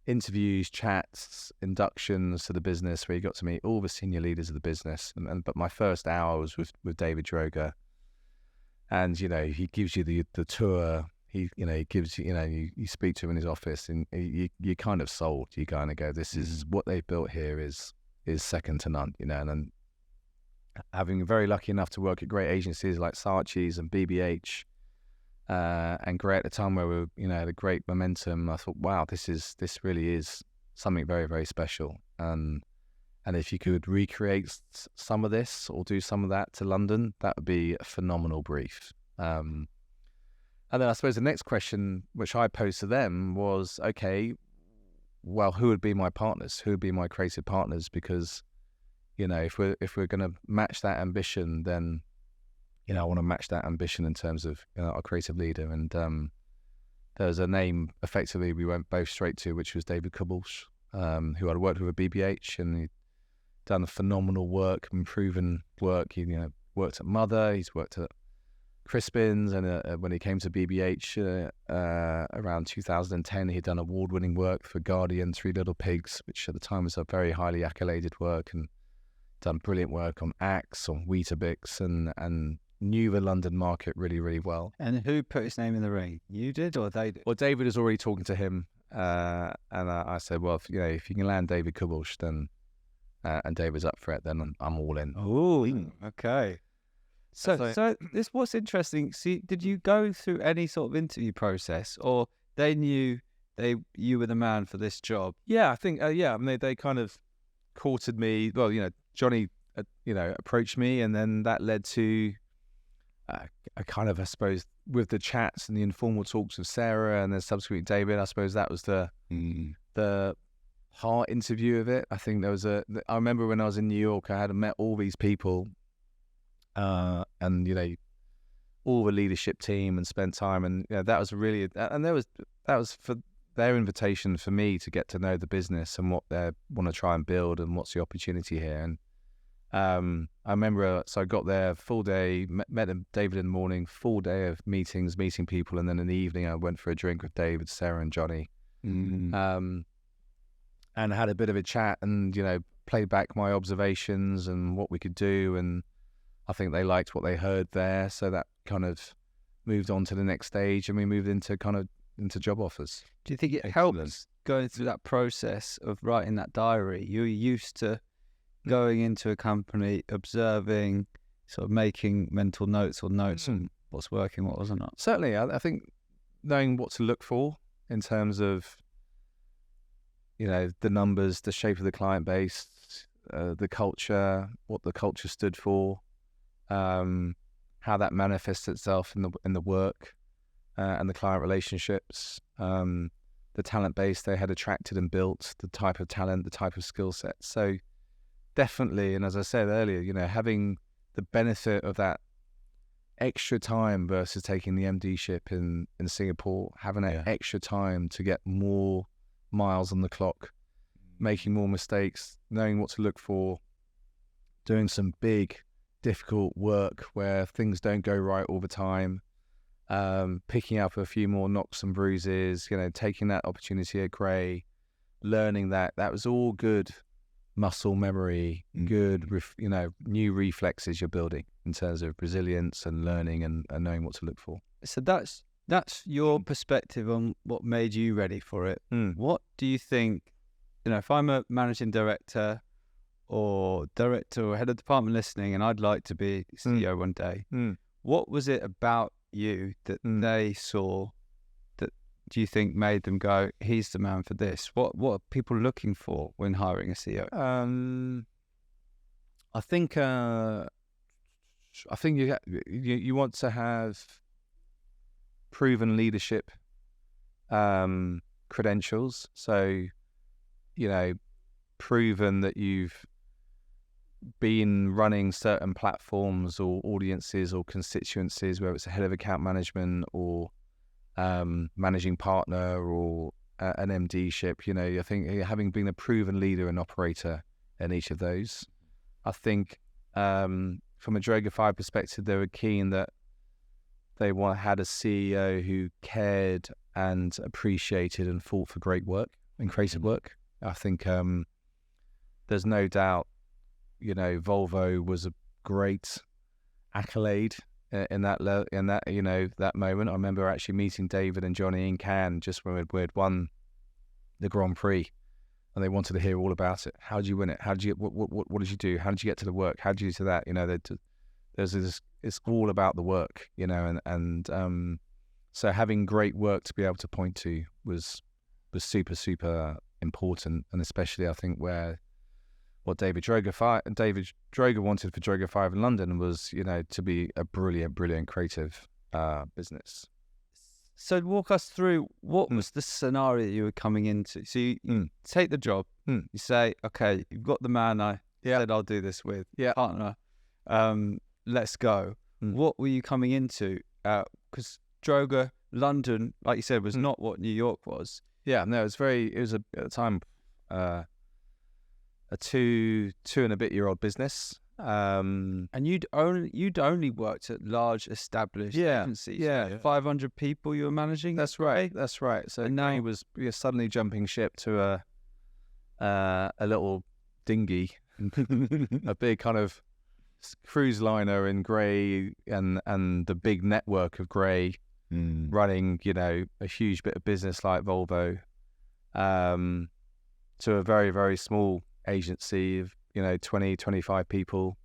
interviews, chats, inductions to the business, where you got to meet all the senior leaders of the business. But my first hour was with David Droga, and he gives you the tour. He gives you you speak to him in his office, and you kind of sold. You kind of go, this is what they've built here is second to none. And then having very lucky enough to work at great agencies like Saatchi's and BBH. And Grey at the time, where we had a great momentum, I thought, wow, this really is something very, very special. And if you could recreate some of this or do some of that to London, that would be a phenomenal brief. And then I suppose the next question, which I posed to them, was, okay, well, who would be my partners? Who would be my creative partners? Because if we're going to match that ambition, then I want to match that ambition in terms of our creative leader. And there was a name, effectively, we went both straight to, which was David Kubelsch, who I'd worked with at BBH, and he'd done phenomenal work, proven work. He worked at Mother, he's worked at Crispin's, and when he came to BBH around 2010, he'd done award-winning work for Guardian, Three Little Pigs, which at the time was a very highly accoladed work, and done brilliant work on Axe, on Weetabix, and knew the London market really, really well. And who put his name in the ring? You did, or they did? Well, David was already talking to him, and I said, well, if you can land David Kubelsch, then and David's up for it, then I'm all in. Oh, okay. So this, what's interesting, see, did you go through any sort of interview process, or they knew you were the man for this job? Yeah, I think, they kind of courted me. Well, Johnny, approached me, and then that led to a kind of, I suppose, with the chats and the informal talks with Sarah, and then subsequently David, I suppose that was the heart interview of it. I think there was I remember when I was in New York, I had met all these people, and all the leadership team, and spent time, and that was really, and that was for their invitation for me to get to know the business and what they want to try and build and what's the opportunity here. And I remember, so I got there, full day, met David in the morning, full day of meetings, meeting people, and then in the evening I went for a drink with David, Sarah, and Johnny, and had a bit of a chat, and played back my observations and what we could do, and I think they liked what they heard there, so that kind of moved on to the next stage, and we moved into job offers. Do you think it helps going through that process of writing that diary? You're used to going into a company, observing, sort of making mental notes or notes on what's working, what wasn't. Certainly, I think knowing what to look for in terms of, the numbers, the shape of the client base, the culture, what the culture stood for, how that manifests itself in the work, and the client relationships. the talent base they had attracted and built, the type of talent, the type of skill set. So definitely, and as I said earlier, having the benefit of that extra time versus taking the MD-ship in Singapore, having that extra time to get more miles on the clock, making more mistakes, knowing what to look for, doing some big, difficult work where things don't go right all the time, picking up a few more knocks and bruises, taking that opportunity at Craze, learning that was all good muscle memory, good, new reflexes you're building in terms of resilience and learning and knowing what to look for. So that's your perspective on what made you ready for it. What do you think, if I'm a managing director or head of department listening and I'd like to be CEO one day, what was it about you that they saw that do you think made them go, he's the man for this? What are people looking for when hiring a CEO? I think you want to have proven leadership credentials. So, proven that you've been running certain platforms or audiences or constituencies, whether it's a head of account management or managing partner or an MD-ship. I think having been a proven leader and operator in each of those, I think from a Droga5 perspective, they were keen that they had a CEO who cared and appreciated and fought for great work and creative work. I think there's no doubt, Volvo was a great accolade in that moment. I remember actually meeting David and Johnny in Cannes just when we'd won the Grand Prix, and they wanted to hear all about it. How did you win it? How did you what did you do? How did you get to the work? How did you do to that? There's this. It's all about the work, and so having great work to be able to point to was super, super important, and especially I think what David Droga wanted for Droga5 in London was, to be a brilliant creative business. So walk us through what was the scenario you were coming into. So you take the job, you say, okay, you've got the man I said I'll do this with, partner, let's go. What were you coming into? Because Droga London, like you said, was not what New York was. Yeah, no, it was at the time a 2.5-year-old business. And you'd only worked at large established agencies. 500 people you were managing. That's right. So and now he was suddenly jumping ship to a little dinghy, a big kind of cruise liner in Grey, and the big network of Grey running, a huge bit of business like Volvo, to a very, very small agency of 20-25 people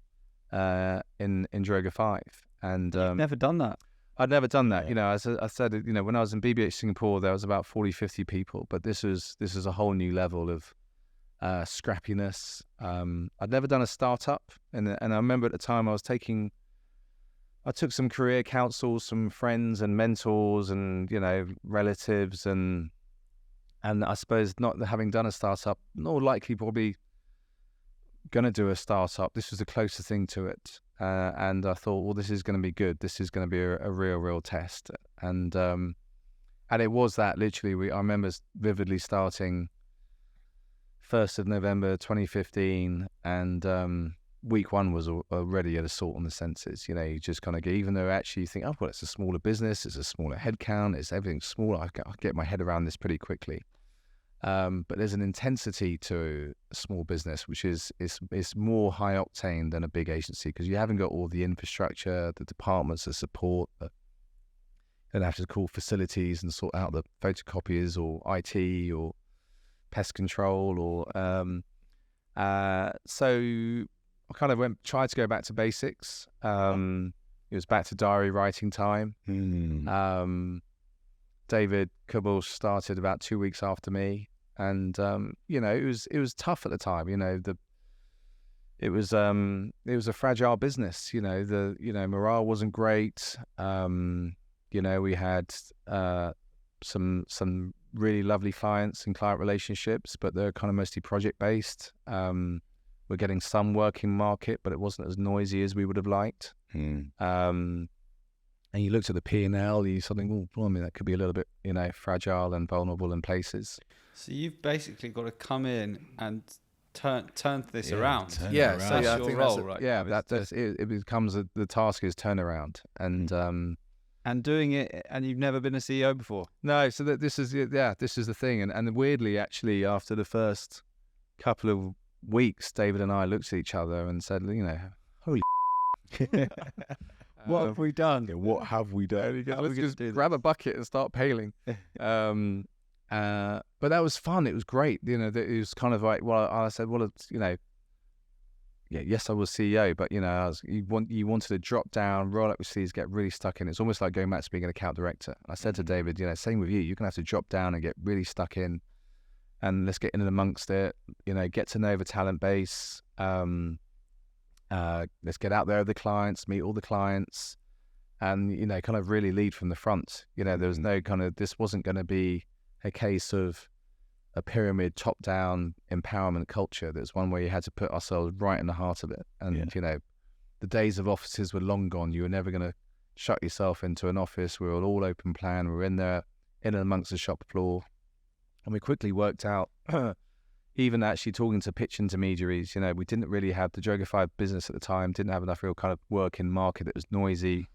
in Droga5. And you've never done that. I'd never done that. As I said, when I was in BBH Singapore, there was about 40-50 people, but this was a whole new level of scrappiness. I'd never done a startup, and I remember at the time I took some career counsels from friends and mentors and relatives, and I suppose not having done a startup, nor likely probably going to do a startup, this was the closest thing to it, and I thought, well, this is going to be good. This is going to be a real test, and it was that literally. I remember vividly starting 1st of November 2015, and week one was already an assault on the senses. You just kind of get, even though actually you think, oh, well, it's a smaller business, it's a smaller headcount, it's everything smaller. I get my head around this pretty quickly. But there's an intensity to a small business, which is more high octane than a big agency, because you haven't got all the infrastructure, the departments, the support, and have to call facilities and sort out the photocopiers or IT or pest control or so I kind of tried to go back to basics. It was back to diary writing time. David Kubbel started about 2 weeks after me, and it was tough at the time. It was a fragile business. Morale wasn't great. We had some really lovely clients and client relationships, but they're kind of mostly project based. We're getting some work in market, but it wasn't as noisy as we would have liked. And you looked at the P&L, you something, oh, blimey, that could be a little bit, fragile and vulnerable in places. So you've basically got to come in and turn this around. So That's I your think role, that's right? Yeah, it becomes the task is turnaround, and doing it, and you've never been a CEO before. No, so this is the thing, and weirdly, actually, after the first couple of weeks, David and I looked at each other and said, holy. What have we done? Yeah, what have we done? Let's just grab a bucket and start paling. But that was fun. It was great. It was kind of like, well, I said, well, yes, I was CEO, but you wanted to drop down, roll up your sleeves, get really stuck in. It's almost like going back to being an account director. I said to David, same with you. You're gonna have to drop down and get really stuck in, and let's get in and amongst it. Get to know the talent base. Let's get out there with the clients, meet all the clients, and kind of really lead from the front. There was no this wasn't going to be a case of a pyramid top-down empowerment culture. There's one where you had to put ourselves right in the heart of it. And the days of offices were long gone. You were never going to shut yourself into an office. We were all open plan. We were in there, in and amongst the shop floor, and we quickly worked out. Even actually talking to pitch intermediaries, we didn't really have the Droga5 business at the time, didn't have enough real kind of work in market. It was noisy,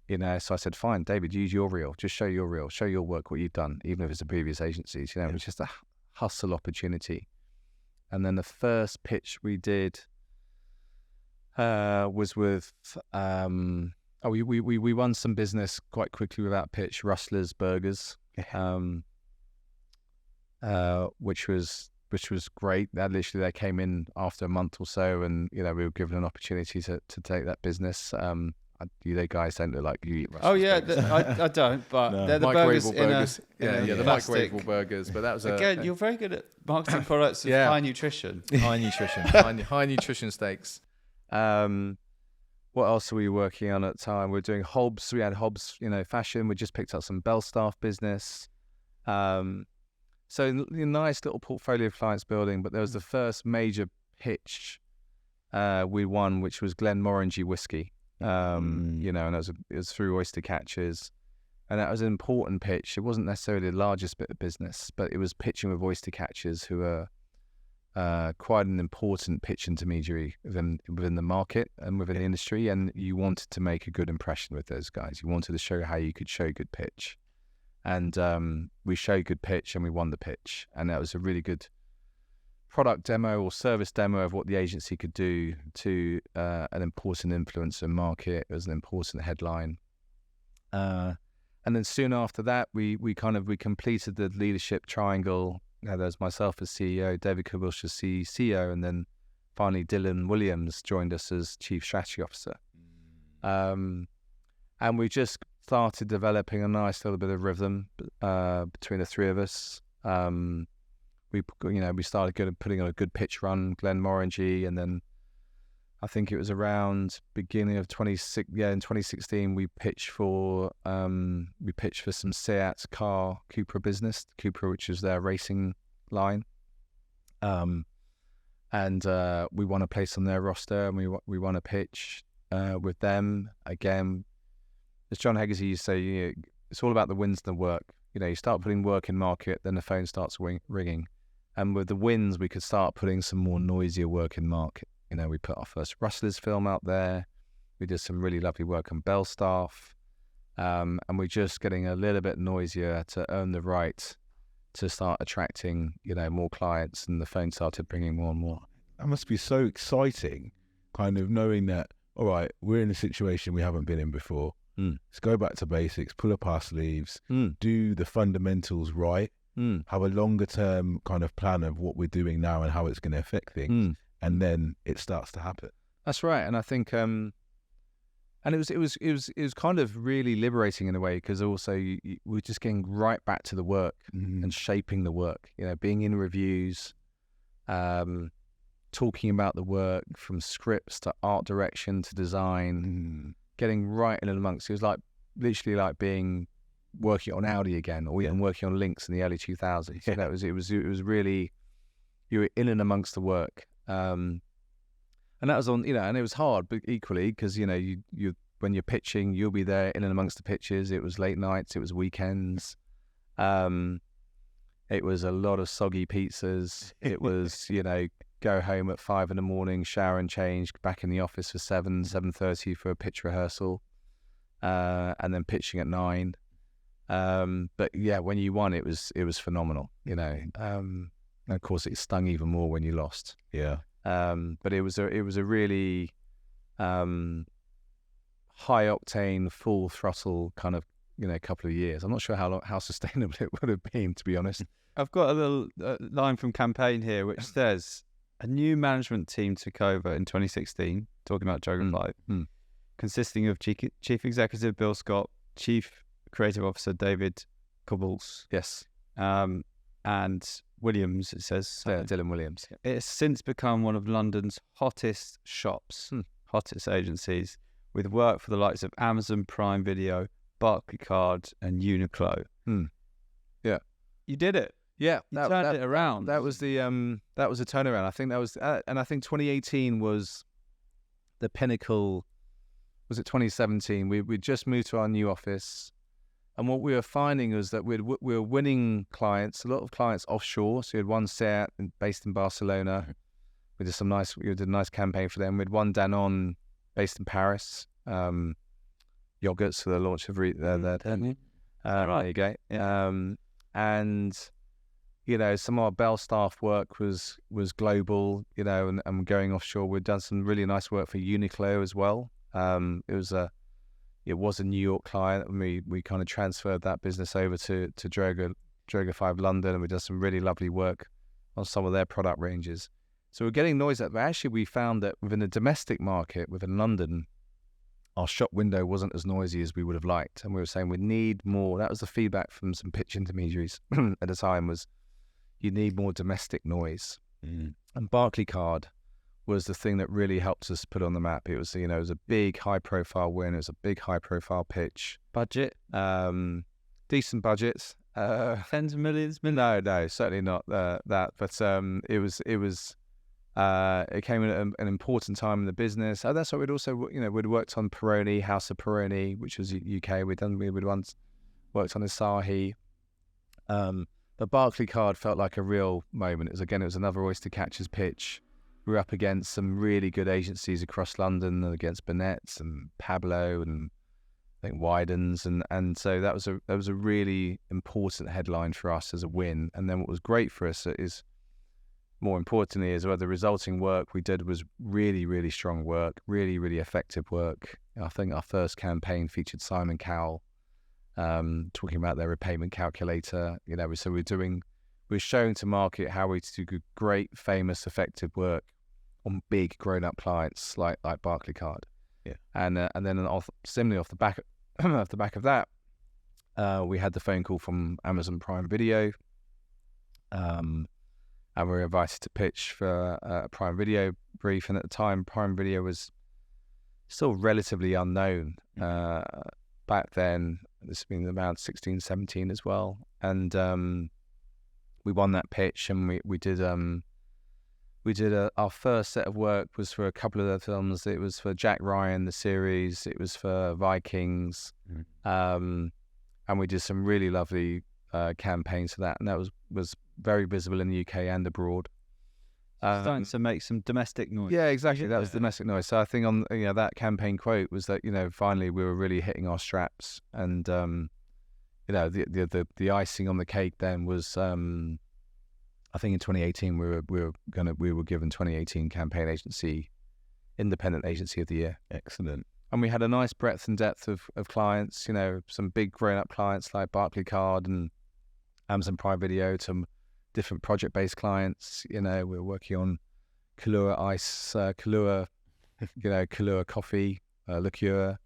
so I said, fine, David, use your reel, just show your reel, show your work, what you've done, even if it's the previous agencies, it was just a hustle opportunity. And then the first pitch we did was with, we won some business quite quickly with that pitch, Rustler's Burgers, which was great. They came in after a month or so, and we were given an opportunity to take that business. You guys don't look like you eat Rustler's burgers. I don't, but No. they're the Microwavable burgers. the plastic. microwavable burgers. But that was Again, you're very good at marketing products with high nutrition. High nutrition, high nutrition steaks. What else were we working on at the time? We were doing Hobbs. We had Hobbs, fashion. We just picked up some Belstaff business. So a nice little portfolio of clients building, but there was the first major pitch we won, which was Glenmorangie whiskey. And it was through oyster catchers, and that was an important pitch. It wasn't necessarily the largest bit of business, but it was pitching with oyster catchers, who are quite an important pitch intermediary within the market and within the industry. And you wanted to make a good impression with those guys. You wanted to show how you could show good pitch. And we showed good pitch, and we won the pitch. And that was a really good product demo or service demo of what the agency could do to an important influencer market. It was an important headline. And then soon after that, we completed the leadership triangle. There's myself as CEO, David Kubush as CEO, and then finally Dylan Williams joined us as Chief Strategy Officer. And we just started developing a nice little bit of rhythm between the three of us. We started putting on a good pitch run, Glenmorangie, and then I think it was around beginning of 2016 we pitched for some Seat car Cupra business, Cupra, which is their racing line, and we won a place on their roster, and we won a pitch with them again. As John Hegarty used to say, it's all about the wins and the work. You start putting work in market, then the phone starts ringing. And with the wins, we could start putting some more noisier work in market. We put our first Rustlers film out there. We did some really lovely work on Belstaff. And we're just getting a little bit noisier to earn the right to start attracting, more clients. And the phone started bringing more and more. That must be so exciting, kind of knowing that, all right, we're in a situation we haven't been in before. Let's go back to basics, pull up our sleeves, do the fundamentals right, have a longer term kind of plan of what we're doing now and how it's going to affect things, and then it starts to happen. That's right, and I think, and it was kind of really liberating in a way, because also we're just getting right back to the work and shaping the work. Being in reviews, talking about the work from scripts to art direction to design. Getting right in amongst. It was literally like being working on Audi again, or even working on Lynx in the early 2000s. You know, it was really, you were in and amongst the work, and that was on, you know, and it was hard, but equally because you know you when you're pitching, you'll be there in and amongst the pitches. It was late nights, it was weekends, it was a lot of soggy pizzas. It was, you know, go home at 5 a.m, shower and change, back in the office for 7:30 for a pitch rehearsal, and then pitching at 9. But yeah, when you won, it was phenomenal, you know. And of course, it stung even more when you lost. Yeah. But it was a really high octane, full throttle kind of, you know, couple of years. I'm not sure how sustainable it would have been, to be honest. I've got a little line from Campaign here, which says, a new management team took over in 2016, talking about Droga5, consisting of Chief Executive Bill Scott, Chief Creative Officer David Cobbles, Yes. and Williams, it says. Dylan Williams. It has since become one of London's hottest shops, hottest agencies, with work for the likes of Amazon Prime Video, Barkley Card, and Uniqlo. Yeah. You did it. Yeah, You turned it around. That was the turnaround. I think that was, and I think 2018 was the pinnacle. Was it 2017? We just moved to our new office, and what we were finding was that we were winning clients, a lot of clients offshore. So we had one Seat based in Barcelona. We did a nice campaign for them. We had one Danone based in Paris, yogurts for the launch of there you go. Yeah. And you know, some of our Bell staff work was global, you know, and going offshore. We'd done some really nice work for Uniqlo as well. It was a New York client, and we kind of transferred that business over to Droga5 London, and we did some really lovely work on some of their product ranges. So we're getting noise out, but actually we found that within the domestic market, within London, our shop window wasn't as noisy as we would have liked, and we were saying we need more. That was the feedback from some pitch intermediaries at the time, was you need more domestic noise. And Barkley Card was the thing that really helped us put on the map. It was, you know, it was a big high profile win. It was a big high profile pitch. Budget? Decent budget. Tens of millions? No, certainly not that. But it came at an important time in the business. That's what we'd also, you know, we'd worked on Peroni, House of Peroni, which was UK. We'd once worked on Asahi. The Barkley Card felt like a real moment. It was another oyster catcher's pitch. We were up against some really good agencies across London, against Burnett's and Pablo and I think Wyden's, and so that was a really important headline for us as a win. And then what was great for us is, more importantly, is where the resulting work we did was really, really strong work, really, really effective work. I think our first campaign featured Simon Cowell, talking about their repayment calculator. You know, so we're showing to market how we do great, famous, effective work on big grown-up clients like Barkley Card. Yeah. And then similarly off the back of that, we had the phone call from Amazon Prime Video, and we were invited to pitch for a Prime Video brief. And at the time, Prime Video was still relatively unknown back then. This has been around 16, 17 as well. And we won that pitch, and we did our first set of work was for a couple of the films. It was for Jack Ryan, the series. It was for Vikings. And we did some really lovely campaigns for that. And that was very visible in the UK and abroad. Starting to make some domestic noise. Yeah, exactly. That was domestic noise. So I think on, you know, that campaign quote was that, you know, finally we were really hitting our straps. And, you know, the icing on the cake then was, I think in 2018 we were given 2018 Campaign Agency, Independent Agency of the Year. Excellent. And we had a nice breadth and depth of clients, you know, some big grown-up clients like Barkley Card and Amazon Prime Video, to different project-based clients. You know, we were working on Kahlua Ice, Kahlua coffee, liqueur.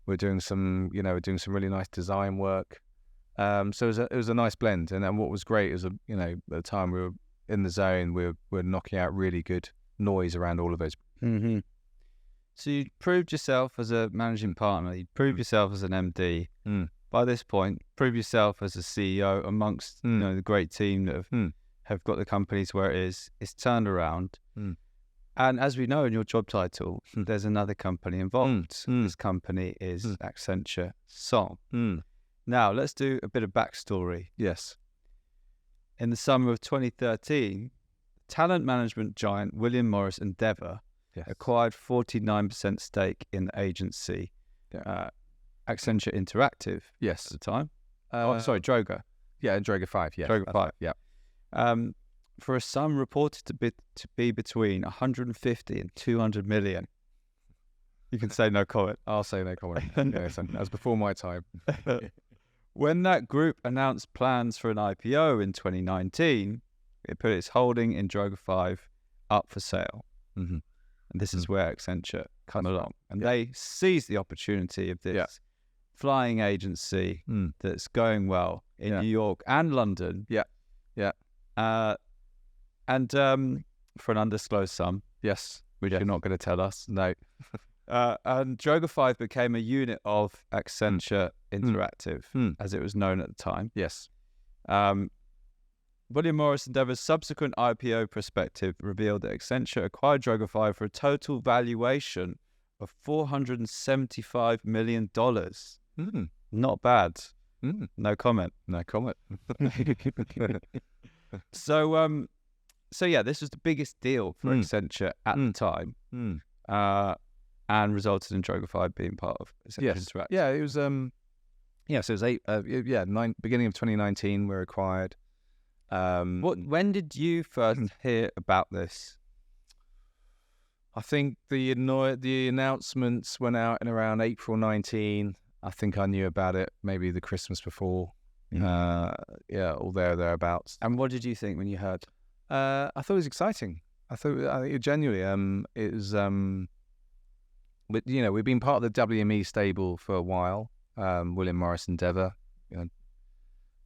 We're doing some really nice design work. So it was a nice blend. And then what was great is, you know, at the time we were in the zone, we were knocking out really good noise around all of those. Mm-hmm. So you proved yourself as a managing partner, you proved yourself as an MD, by this point, prove yourself as a CEO amongst the great team that have got the companies where it is. It's turned around. And as we know in your job title, there's another company involved. This company is Accenture Song. Now, let's do a bit of backstory. Yes. In the summer of 2013, talent management giant William Morris Endeavour acquired 49% stake in the agency Accenture Interactive at the time. Droga. Yeah, Droga5. Yeah. Droga5. Yeah. For a sum reported to be between 150 and 200 million. You can say no comment. I'll say no comment. That was before my time. When that group announced plans for an IPO in 2019, it put its holding in Droga5 up for sale. And this is where Accenture come along. And they seized the opportunity of this flying agency that's going well in New York and London. And for an undisclosed sum. Yes. Which you're not going to tell us. No. And Droga5 became a unit of Accenture Interactive, as it was known at the time. Yes. William Morris Endeavour's subsequent IPO prospectus revealed that Accenture acquired Droga5 for a total valuation of $475 million. Not bad. No comment. No comment. So yeah, this was the biggest deal for Accenture at the time, and resulted in Droga5 being part of Accenture Interactive. Yeah, it was. So it was beginning of 2019 we were acquired. When did you first hear about this? I think the announcements went out in around April 19. I think I knew about it maybe the Christmas before. All thereabouts. And what did you think when you heard? I thought it was exciting. I think genuinely, it was. But we've been part of the WME stable for a while. William Morris Endeavour, one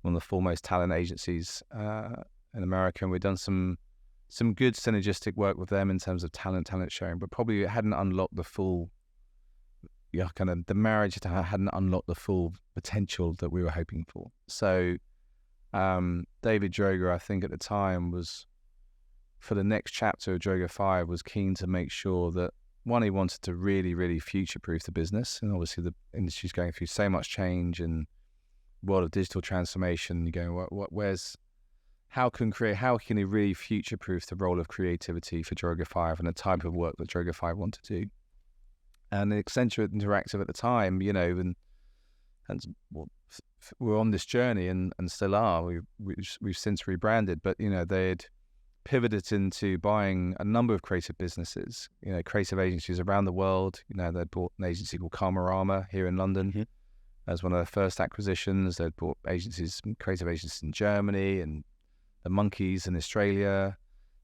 of the foremost talent agencies in America, and we've done some good synergistic work with them in terms of talent sharing. But probably it hadn't unlocked the full. The marriage hadn't unlocked the full potential that we were hoping for. So, David Droga, I think at the time was, for the next chapter of Droga5, was keen to make sure that, one, he wanted to really, really future-proof the business. And obviously the industry's going through so much change and world of digital transformation. You go, how can he really future-proof the role of creativity for Droga5 and the type of work that Droga5 want to do? And Accenture Interactive at the time, we're on this journey and still are. We've since rebranded, but they had pivoted into buying a number of creative businesses, creative agencies around the world. They'd bought an agency called Panorama here in London as one of their first acquisitions. They'd bought creative agencies in Germany and the Monkeys in Australia.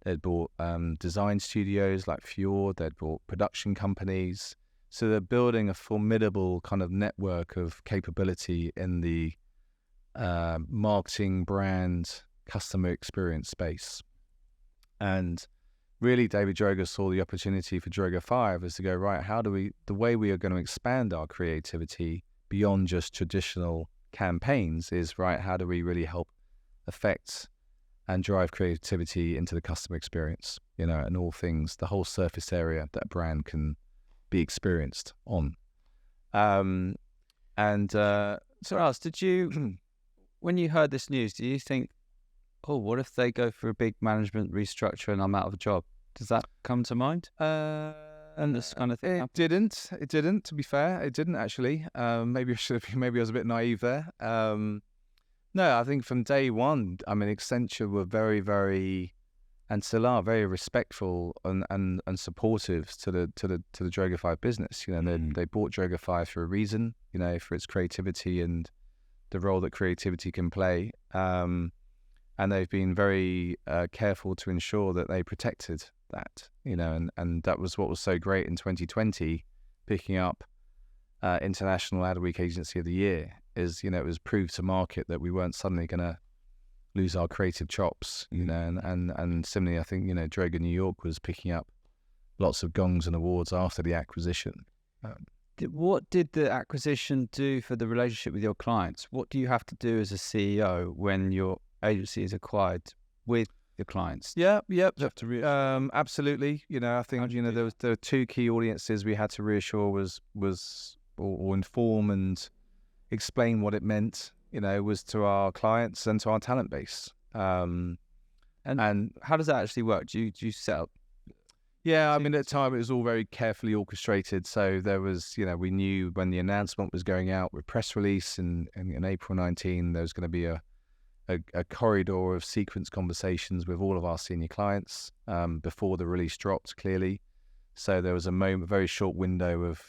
They'd bought design studios like Fjord. They'd bought production companies. So they're building a formidable kind of network of capability in the marketing, brand, customer experience space. And really, David Droga saw the opportunity for Droga5 is to go, right, the way we are going to expand our creativity beyond just traditional campaigns is, right, how do we really help affect and drive creativity into the customer experience, and all things, the whole surface area that a brand can be experienced on. So Ras, did you, when you heard this news, do you think, what if they go for a big management restructure and I'm out of a job? Does that come to mind? And this kind of thing. It didn't. To be fair, it didn't actually. Maybe I was a bit naive there. No, I think from day one, Accenture were very, very, and still are very respectful and supportive to the Droga5 business. They bought Droga5 for a reason. For its creativity and the role that creativity can play. And they've been very careful to ensure that they protected that, and that was what was so great in 2020, picking up International Ad Week Agency of the Year, is, it was proved to market that we weren't suddenly going to lose our creative chops, and similarly, I think, Droga New York was picking up lots of gongs and awards after the acquisition. what did the acquisition do for the relationship with your clients? What do you have to do as a CEO when your agency is acquired with your clients? Yeah. You have to Absolutely. I think there were two key audiences we had to reassure or inform and explain what it meant. Was to our clients and to our talent base. And how does that actually work? Do you set up? Yeah, I mean, at the time it was all very carefully orchestrated. So there was, we knew when the announcement was going out with press release in April 19, there was going to be a corridor of sequence conversations with all of our senior clients before the release dropped, clearly. So there was a very short window of,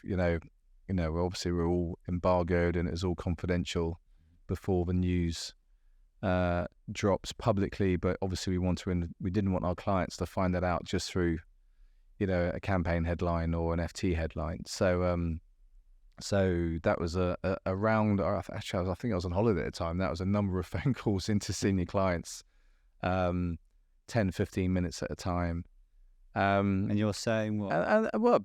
obviously we're all embargoed and it was all confidential before the news drops publicly. But obviously we didn't want our clients to find that out just through, a campaign headline or an FT headline. So that was a round. Actually, I think I was on holiday at the time. That was a number of phone calls into senior clients, 10, 15 minutes at a time. And you're saying what? Well,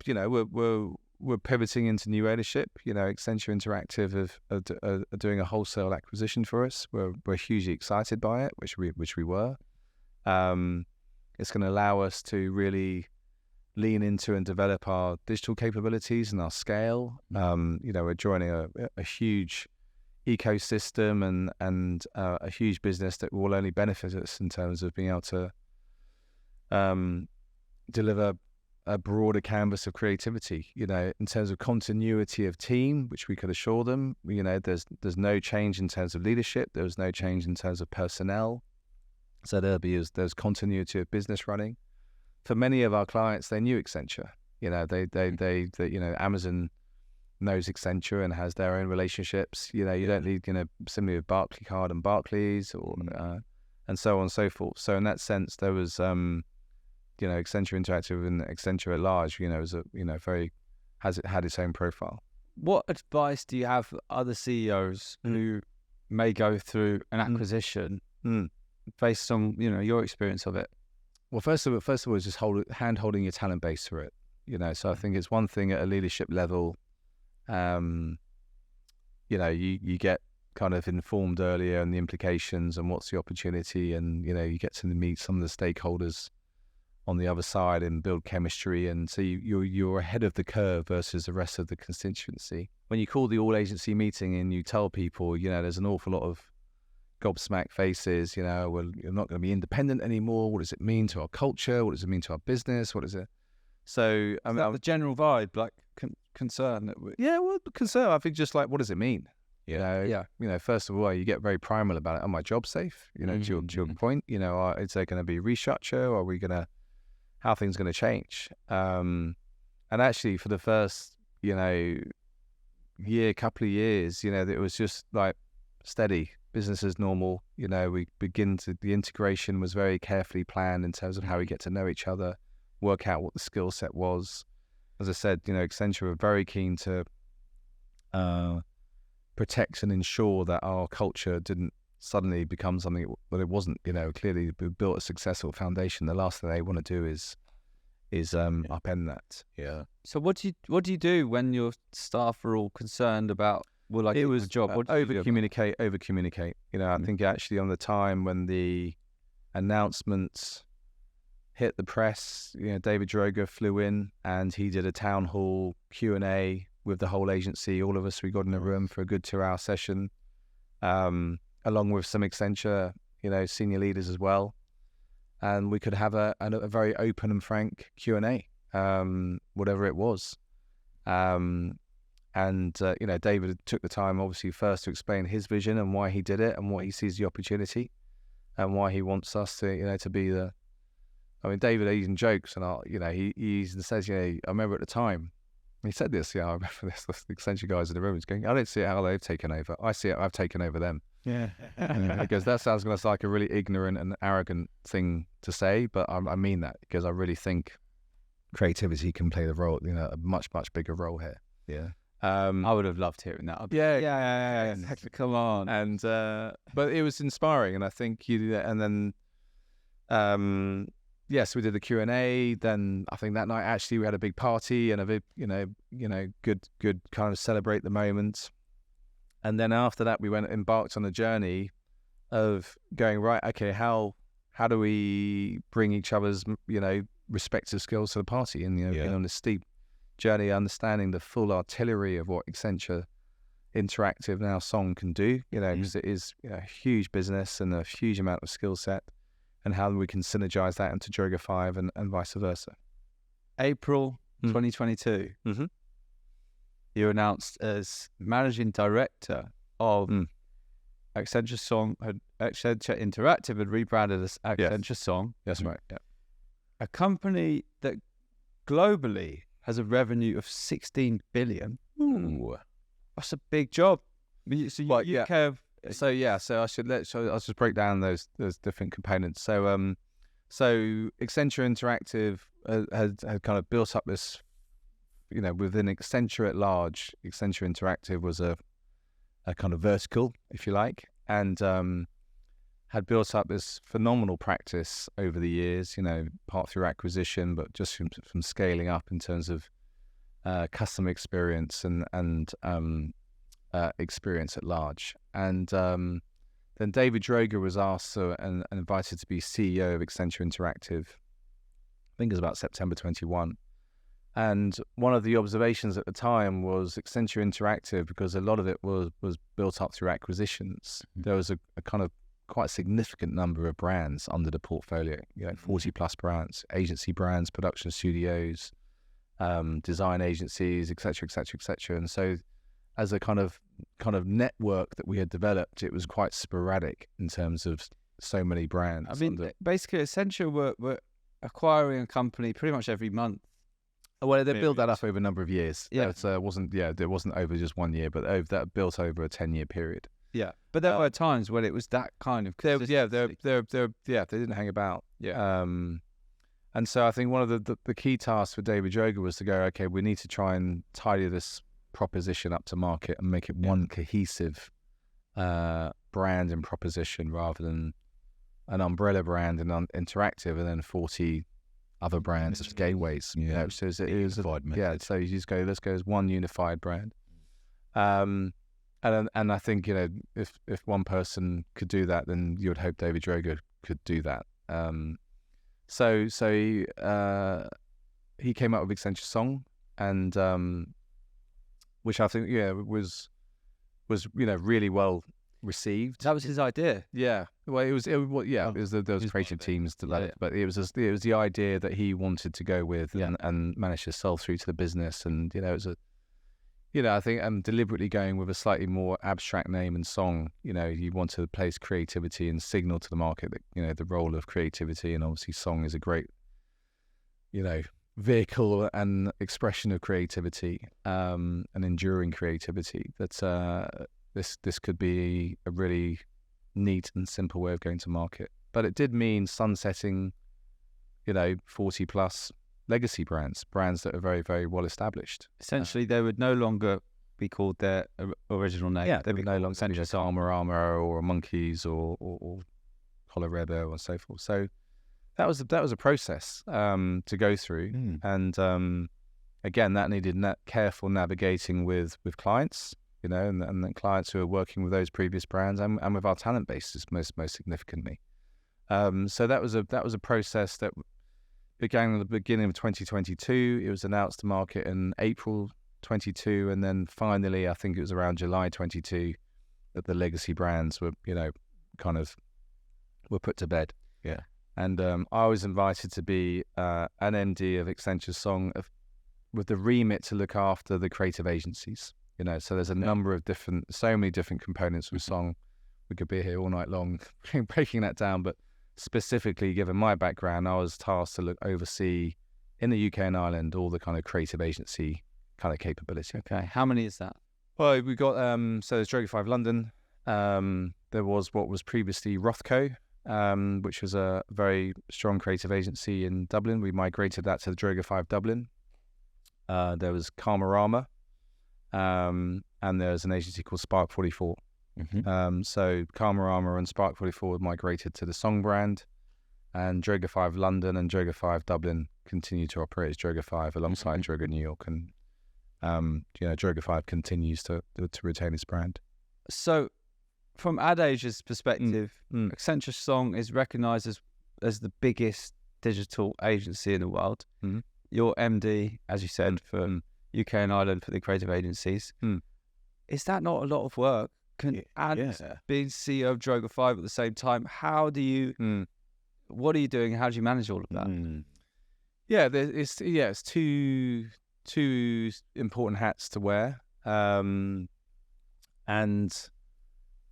we're pivoting into new ownership. Accenture Interactive are doing a wholesale acquisition for us. We're hugely excited by it, which we were. It's going to allow us to really lean into and develop our digital capabilities and our scale. We're joining a huge ecosystem and a huge business that will only benefit us in terms of being able to deliver a broader canvas of creativity. In terms of continuity of team, which we could assure them. There's no change in terms of leadership. There was no change in terms of personnel. So there's continuity of business running. For many of our clients, they knew Accenture. They Amazon knows Accenture and has their own relationships. You don't need, similarly with Barkley Card and Barclays or and so on and so forth. So in that sense, there was, Accenture Interactive and Accenture at large, had its own profile. What advice do you have for other CEOs who may go through an acquisition based on, your experience of it? Well, first of all, is just hand-holding your talent base through it. So I think it's one thing at a leadership level. You get kind of informed earlier on the implications and what's the opportunity, and you get to meet some of the stakeholders on the other side and build chemistry, and so you're ahead of the curve versus the rest of the constituency. When you call the all-agency meeting and you tell people, there's an awful lot of gobsmacked faces, well, you're not going to be independent anymore. What does it mean to our culture? What does it mean to our business? What is it? So I mean, the general vibe, like concern that concern. I think just like, what does it mean? Yeah. First of all, you get very primal about it. Am I job safe? To your point, is there going to be restructure? Or are we how are things going to change? And actually, for the first, couple of years, it was just like steady. Business as normal. The integration was very carefully planned in terms of how we get to know each other, work out what the skill set was. As I said, Accenture were very keen to protect and ensure that our culture didn't suddenly become something that it wasn't. Clearly we built a successful foundation. The last thing they want to do is upend that. Yeah. So what do you do when your staff are all concerned about? Well, like it was job. Over communicate. I think actually on the time when the announcements hit the press, David Droga flew in and he did a town hall Q&A with the whole agency. All of us, we got in a room for a good 2-hour session, along with some Accenture, senior leaders as well, and we could have a very open and frank Q&A, whatever it was. David took the time, obviously, first to explain his vision and why he did it and what he sees the opportunity and why he wants us to, to be the. I mean, David even jokes and he even says, I remember at the time, he said this, I remember this, the Accenture guys in the room is going, I don't see how they've taken over. I see it, I've taken over them. Yeah. Because that sounds like a really ignorant and arrogant thing to say, but I mean that because I really think creativity can play the role, a much, much bigger role here. Yeah. I would have loved hearing that. Yeah. Come on. And but it was inspiring, and I think yes, we did the Q&A. Then I think that night actually we had a big party and a big, good kind of celebrate the moment. And then after that, we embarked on a journey of going, right, okay, how do we bring each other's, respective skills to the party, and being on this steep journey, understanding the full artillery of what Accenture Interactive now Song can do, because it is a huge business and a huge amount of skill set, and how we can synergize that into Droga5 and vice versa. April 2022, you announced as managing director of Accenture Song. Accenture Interactive had rebranded as Accenture Song. That's right. Yeah. A company that globally has a revenue of 16 billion. Ooh. That's a big job. So UK have... So I'll just break down those different components. So Accenture Interactive had kind of built up this, within Accenture at large. Accenture Interactive was a kind of vertical, if you like, and had built up this phenomenal practice over the years. Part through acquisition, but just from scaling up in terms of customer experience and experience at large. And then David Droga was asked and invited to be CEO of Accenture Interactive. I think it was about September 21. And one of the observations at the time was Accenture Interactive, because a lot of it was built up through acquisitions. There was a kind of quite significant number of brands under the portfolio, 40 plus brands, agency brands, production studios, design agencies, et cetera. And so as a kind of network that we had developed, it was quite sporadic in terms of so many brands. I mean, basically Accenture were acquiring a company pretty much every month. Well, they built that up over a number of years. Yeah. It wasn't over just 1 year, but that built over a 10-year period. Yeah. But there were times when it was that kind of consistency. They didn't hang about. Yeah. And so I think one of the key tasks for David Droga was to go, okay, we need to try and tidy this proposition up to market and make it one cohesive brand and proposition, rather than an umbrella brand and interactive and then 40 other brands as gateways. So it was so you just go, let's go as one unified brand. And I think if one person could do that, then you would hope David Droga could do that. So he came up with Accenture Song, and which I think was really well received. That was his idea. Yeah. Well, it was those creative teams that led it, but it was the idea that he wanted to go with and managed to sell through to the business, and it was I think I'm deliberately going with a slightly more abstract name and Song. You want to place creativity and signal to the market that the role of creativity, and obviously Song is a great vehicle and expression of creativity, and enduring creativity. That this could be a really neat and simple way of going to market. But it did mean sunsetting 40 plus legacy brands that are very, very well established. Essentially, they would no longer be called their original name. Yeah, they would no longer be Panorama or Monkeys or Colorado or so forth. So that was a process to go through, and again, that needed careful navigating with clients, and the clients who are working with those previous brands, and with our talent bases most significantly. So that was a process that began at the beginning of 2022. It was announced to market in April 22, and then finally, I think it was around July 22 that the legacy brands were put to bed. Yeah. And I was invited to be an MD of Accenture Song with the remit to look after the creative agencies. So there's a number of so many different components with Song. We could be here all night long breaking that down, but specifically, given my background, I was tasked to oversee in the UK and Ireland all the kind of creative agency kind of capability. Okay, how many is that? Well, we got so there's Droga5 London. There was what was previously Rothco, which was a very strong creative agency in Dublin. We migrated that to the Droga5 Dublin. There was Panorama, and there's an agency called Spark 44. So Panorama and Spark 44 migrated to the Song brand, and Droga5 London and Droga5 Dublin continue to operate as Droga5 alongside Droga New York, and Droga5 continues to retain its brand. So, from Ad Asia's perspective, Accenture Song is recognised as the biggest digital agency in the world. Mm-hmm. You're MD, as you said, for UK and Ireland for the creative agencies. Is that not a lot of work? Being CEO of Droga5 at the same time, how do you? What are you doing? How do you manage all of that? Yeah, it's two important hats to wear, and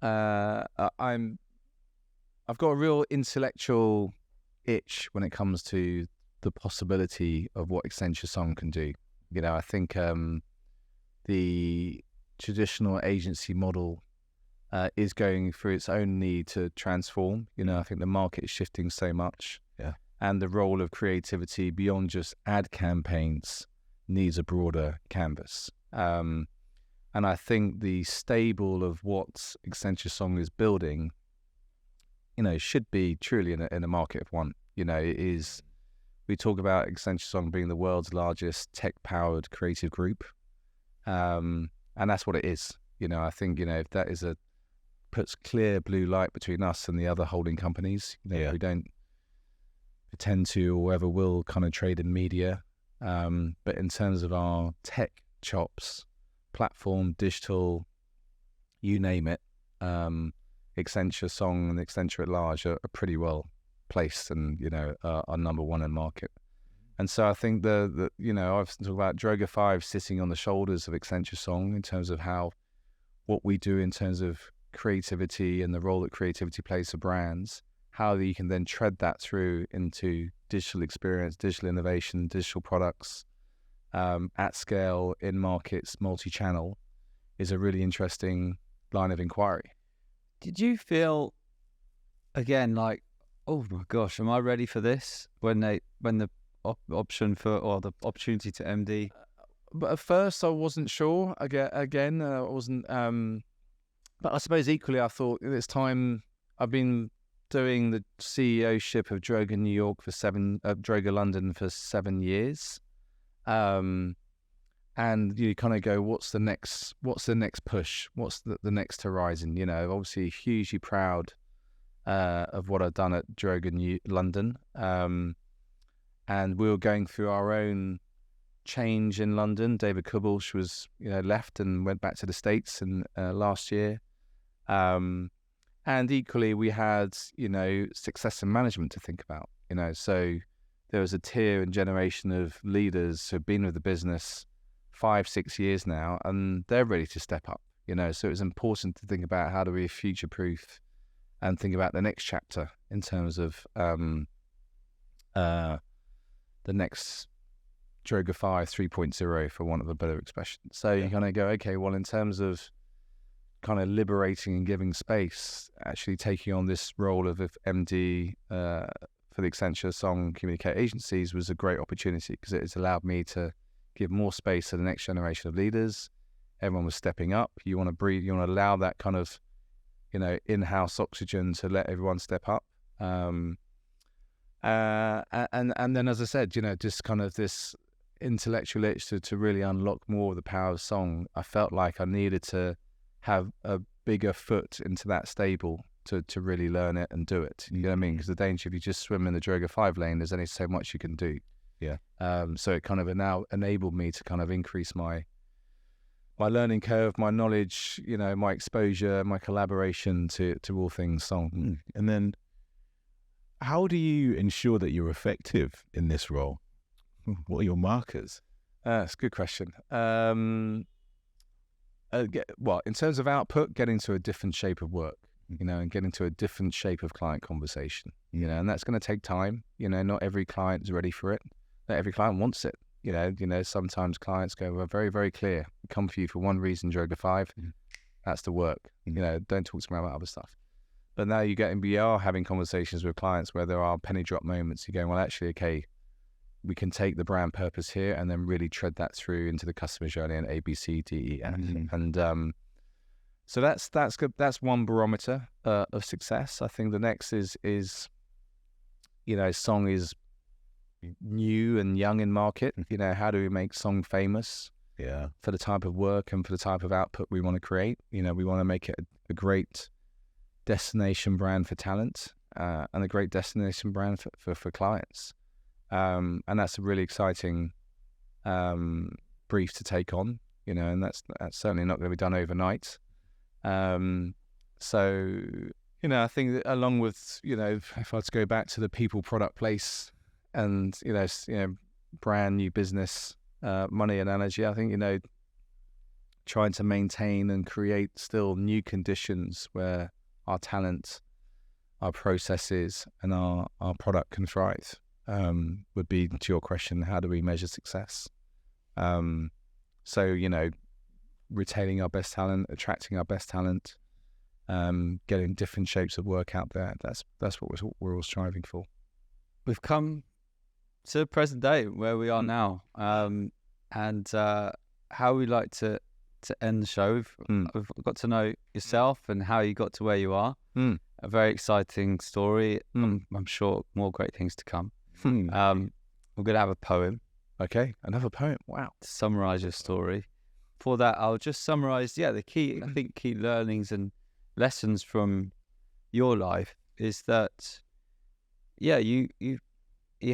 I've got a real intellectual itch when it comes to the possibility of what Accenture Song can do. I think the traditional agency model is going through its own need to transform. I think the market is shifting so much, and the role of creativity beyond just ad campaigns needs a broader canvas. And I think the stable of what Accenture Song is building, should be truly in a market of one. It is. We talk about Accenture Song being the world's largest tech-powered creative group, and that's what it is. I think if that puts clear blue light between us and the other holding companies. We don't pretend to or ever will kind of trade in media, but in terms of our tech chops, platform, digital, you name it, Accenture Song and Accenture at large are pretty well placed and are number one in the market. And so I think I've talked about Droga5 sitting on the shoulders of Accenture Song in terms of what we do in terms of creativity and the role that creativity plays for brands, how you can then tread that through into digital experience, digital innovation, digital products at scale, in markets, multi-channel, is a really interesting line of inquiry. Did you feel, again, like, oh my gosh, am I ready for this? When the option or the opportunity to MD? But at first I wasn't sure. Again, I wasn't. But I suppose equally, I thought it's time. I've been doing the CEO-ship of Droga New York Droga London for 7 years, and you kind of go, what's the next push? What's the next horizon? Obviously hugely proud of what I've done at Droga London, and we were going through our own change in London. David Kubalsh was left and went back to the States in last year. And equally, we had, success and management to think about, so there was a tier and generation of leaders who've been with the business 5-6 years now, and they're ready to step up, so it was important to think about how do we future-proof and think about the next chapter in terms of the next Droga5 3.0, for want of a better expression. So you kind of go, okay, well, in terms of kind of liberating and giving space, actually taking on this role of MD for the Accenture Song Communicate agencies was a great opportunity, because it has allowed me to give more space to the next generation of leaders. Everyone was stepping up. You want to breathe, you want to allow that kind of, in-house oxygen to let everyone step up. And then, as I said, just kind of this intellectual itch to really unlock more of the power of song. I felt like I needed to have a bigger foot into that stable to really learn it and do it. You know what I mean? Because the danger, if you just swim in the Droga5 lane, there's only so much you can do. Yeah. So it kind of now enabled me to kind of increase my learning curve, my knowledge, my exposure, my collaboration to all things song. And then how do you ensure that you're effective in this role? What are your markers? That's a good question. In terms of output, getting to a different shape of work, and getting to a different shape of client conversation, and that's going to take time. Not every client is ready for it. Not every client wants it. Sometimes clients go, we're very, very clear. We come for you for one reason, Droga5. That's the work. Don't talk to me about other stuff. But now we are having conversations with clients where there are penny drop moments. You're going, well, actually, okay, we can take the brand purpose here and then really tread that through into the customer journey and A, B, C, D, E, F. And so that's good. That's one barometer of success. I think the next is Song is new and young in market. How do we make Song famous Yeah. for the type of work and for the type of output we want to create? We want to make it a great destination brand for talent and a great destination brand for clients. And that's a really exciting brief to take on, and that's certainly not going to be done overnight. So, I think that along with, if I was to go back to the people, product, place, and, brand new business, money and energy, I think, trying to maintain and create still new conditions where our talent, our processes, and our product can thrive would be, to your question, how do we measure success? So, retaining our best talent, attracting our best talent, getting different shapes of work out there. That's what we're all striving for. We've come to the present day where we are now, and how we like to end the show. We've got to know yourself and how you got to where you are. A very exciting story. I'm sure more great things to come. We're going to have a poem. Okay, another poem. Wow. To summarise your story. For that, I'll just summarise, the key learnings and lessons from your life is that, you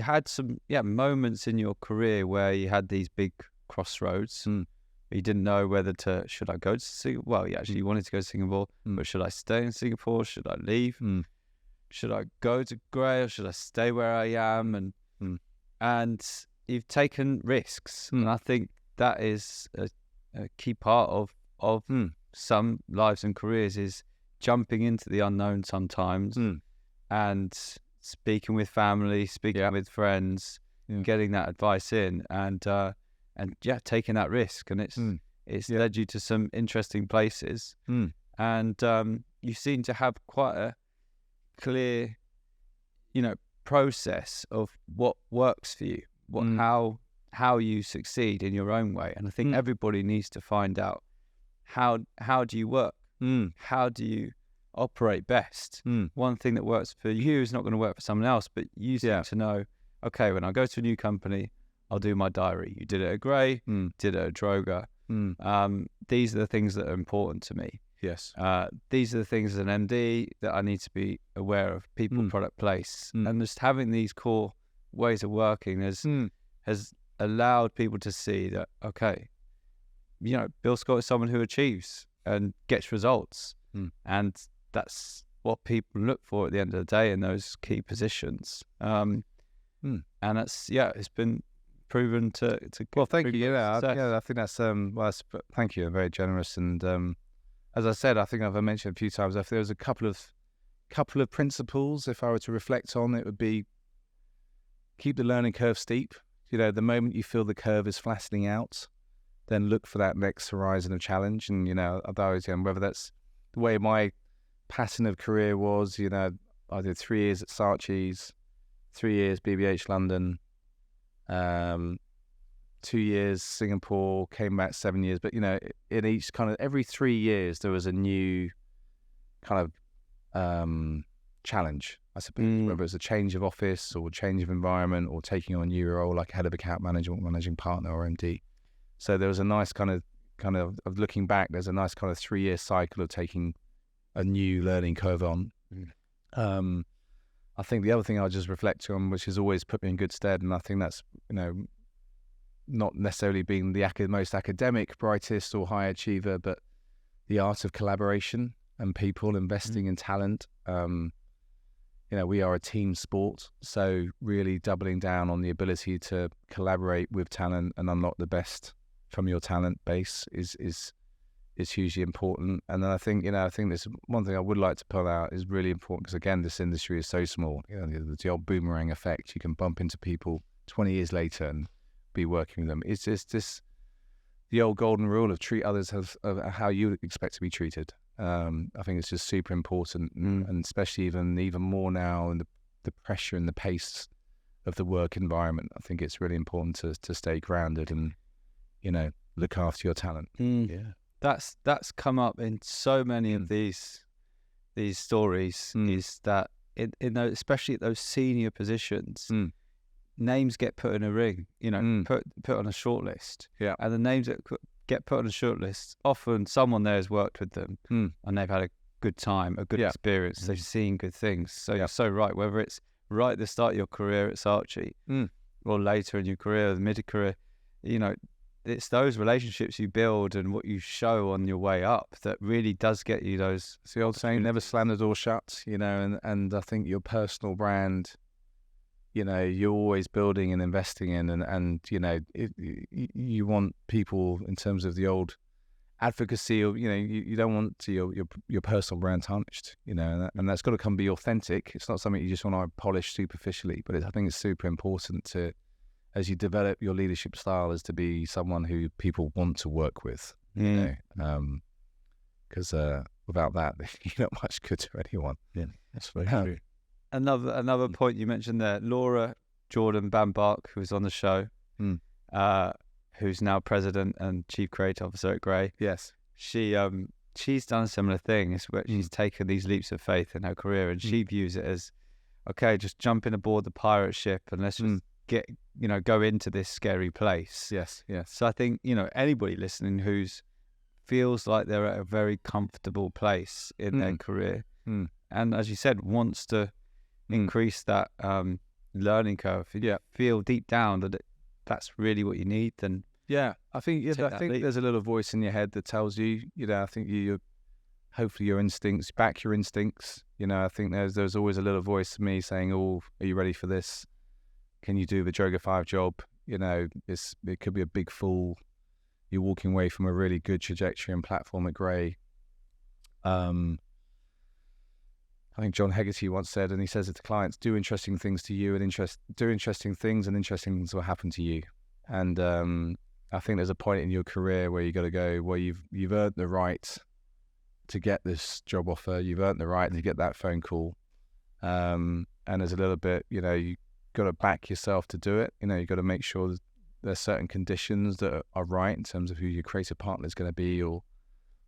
had some moments in your career where you had these big crossroads. You didn't know whether should I go to Singapore? Well, you wanted to go to Singapore, but should I stay in Singapore? Should I leave? Should I go to Grey or should I stay where I am? And you've taken risks, and I think that is a key part of some lives and careers is jumping into the unknown sometimes, and speaking with family, speaking with friends, getting that advice in, and taking that risk, and it's led you to some interesting places, and you seem to have quite a clear, process of what works for you, how you succeed in your own way, and I think everybody needs to find out how do you work, how do you operate best. One thing that works for you is not going to work for someone else, but you seem to know, okay, when I go to a new company, I'll do my diary. You did it at Grey, did it at Droga. These are the things that are important to me. Yes. These are the things as an MD that I need to be aware of: people, product, place, and just having these core ways of working has allowed people to see that, okay, Bill Scott is someone who achieves and gets results, and that's what people look for at the end of the day in those key positions. And that's it's been proven to. Well, thank you. I think that's thank you. Very generous, and as I said, I think I've mentioned a few times, if there was a couple of principles, if I were to reflect on, it would be keep the learning curve steep. The moment you feel the curve is flattening out, then look for that next horizon of challenge. And whether that's the way my pattern of career was, I did 3 years at Saatchi's, 3 years BBH London, 2 years Singapore, came back 7 years. But in each kind of every 3 years there was a new kind of challenge, I suppose, whether it's a change of office or change of environment or taking on a new role like head of account management, managing partner, or MD. So there was a nice kind of looking back, there's a nice kind of 3 year cycle of taking a new learning curve on. I think the other thing I'll just reflect on, which has always put me in good stead, and I think that's, not necessarily being the most academic, brightest or high achiever, but the art of collaboration and people, investing in talent. We are a team sport, so really doubling down on the ability to collaborate with talent and unlock the best from your talent base is hugely important. And then I think this one thing I would like to pull out is really important, because again, this industry is so small. The old boomerang effect. You can bump into people 20 years later and be working with them. It's just the old golden rule of treat others of how you expect to be treated. I think it's just super important, and especially even more now in the pressure and the pace of the work environment. I think it's really important to stay grounded and look after your talent. Yeah, that's come up in so many of these stories. Is that in those, especially at those senior positions, names get put in a ring, put on a short list. Yeah. And the names that get put on a short list, often someone there has worked with them and they've had a good time, a good experience. They've seen good things. So you're so right, whether it's right at the start of your career at Saatchi or later in your career, the mid-career, it's those relationships you build and what you show on your way up that really does get you those. It's the old saying, never slam the door shut, and I think your personal brand, you're always building and investing in, and you want people, in terms of the old advocacy of, you don't want your personal brand tarnished, and that's got to be authentic. It's not something you just want to polish superficially, but I think it's super important to, as you develop your leadership style, is to be someone who people want to work with, because without that, you're not much good to anyone. Yeah, that's very true. Another point you mentioned there, Laura Jordan Bambark, who was on the show, who's now president and chief creative officer at Grey. Yes, she's done a similar thing. It's where she's taken these leaps of faith in her career, and she views it as, okay, just jumping aboard the pirate ship and let's just go into this scary place. Yes. So I think, anybody listening who's feels like they're at a very comfortable place in their career, and as you said, wants to increase that learning curve. Feel deep down that that's really what you need. Then I think there's a little voice in your head that tells you. I think hopefully your instincts, back your instincts. I think there's always a little voice to me saying, "Oh, are you ready for this? Can you do the Droga5 job?" It could be a big fool. You're walking away from a really good trajectory and platform at Grey. I think John Hegarty once said, and he says it to clients, do interesting things to you and do interesting things, and interesting things will happen to you. And I think there's a point in your career where you got to go, well, you've earned the right to get this job offer. You've earned the right to get that phone call. And there's a little bit, you got to back yourself to do it. You got to make sure that there's certain conditions that are right in terms of who your creative partner is going to be or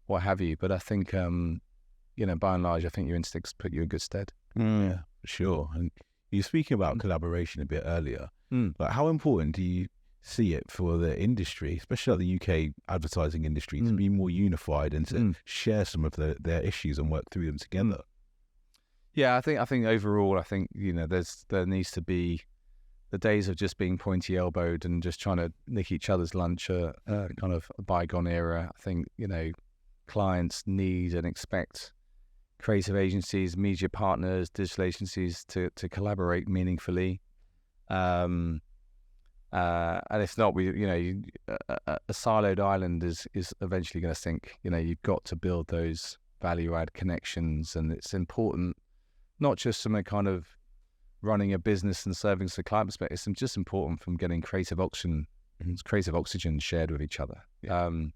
what have you. But I think, by and large, I think your instincts put you in good stead. Yeah, for sure. And you were speaking about collaboration a bit earlier. Like, how important do you see it for the industry, especially the UK advertising industry, to be more unified and to share some of their issues and work through them together? Yeah, I think overall, there needs to be the days of just being pointy elbowed and just trying to nick each other's lunch are kind of a bygone era. I think clients need and expect creative agencies, media partners, digital agencies to collaborate meaningfully. And if not, a siloed island is eventually going to sink. You've got to build those value add connections, and it's important, not just from a kind of running a business and serving to the client perspective. It's just important from getting creative oxygen shared with each other. And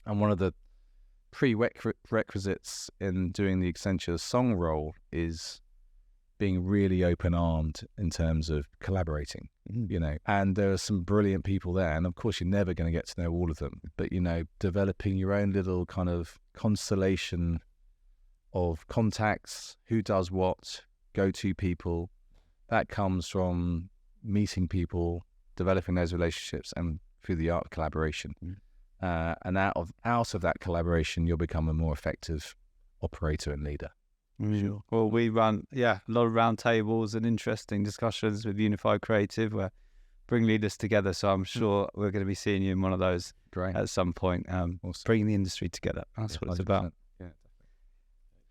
one of the prerequisites in doing the Accenture Song role is being really open-armed in terms of collaborating, and there are some brilliant people there. And of course, you're never going to get to know all of them, but, developing your own little kind of constellation of contacts, who does what, go-to people, that comes from meeting people, developing those relationships, and through the art of collaboration. And out of that collaboration, you'll become a more effective operator and leader. Sure. Well, we run, a lot of round tables and interesting discussions with Unified Creative where bring leaders together. So I'm sure we're going to be seeing you in one of those at some point, Awesome. bringing the industry together. That's what it's 100%. about. Yeah.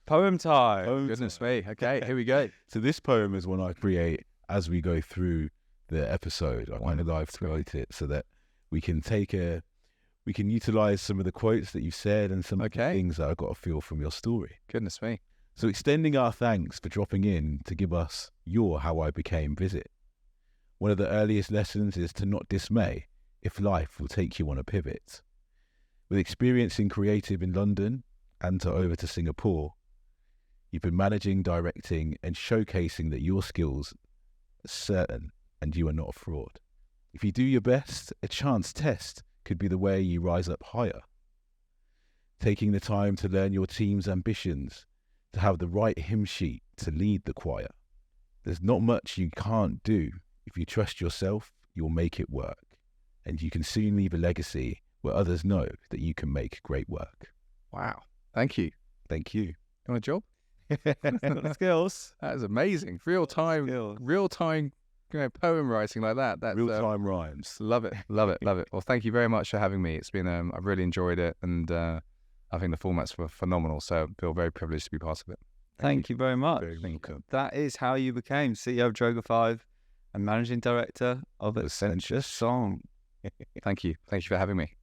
Poem time. Goodness me. Okay, here we go. So this poem is one I create as we go through the episode. I kind of live tweet it so that we can utilize some of the quotes that you've said and some of the things that I got to feel from your story. Goodness me. So extending our thanks for dropping in to give us your How I Became visit. One of the earliest lessons is to not dismay if life will take you on a pivot. With experience in creative in London and over to Singapore, you've been managing, directing and showcasing that your skills are certain and you are not a fraud. If you do your best, a chance test could be the way you rise up higher. Taking the time to learn your team's ambitions, to have the right hymn sheet to lead the choir. There's not much you can't do. If you trust yourself, you'll make it work. And you can soon leave a legacy where others know that you can make great work. Wow. Thank you. Thank you. You want a job? Skills. That is amazing. Real time, poem writing like that. That's Real-time rhymes. love it. Love it. Well, thank you very much for having me. It's been, I've really enjoyed it, and I think the formats were phenomenal. So I feel very privileged to be part of it. Thank you very much. Very welcome. That is how you became CEO of Droga5 and Managing Director of Accenture Song. Thank you. Thank you for having me.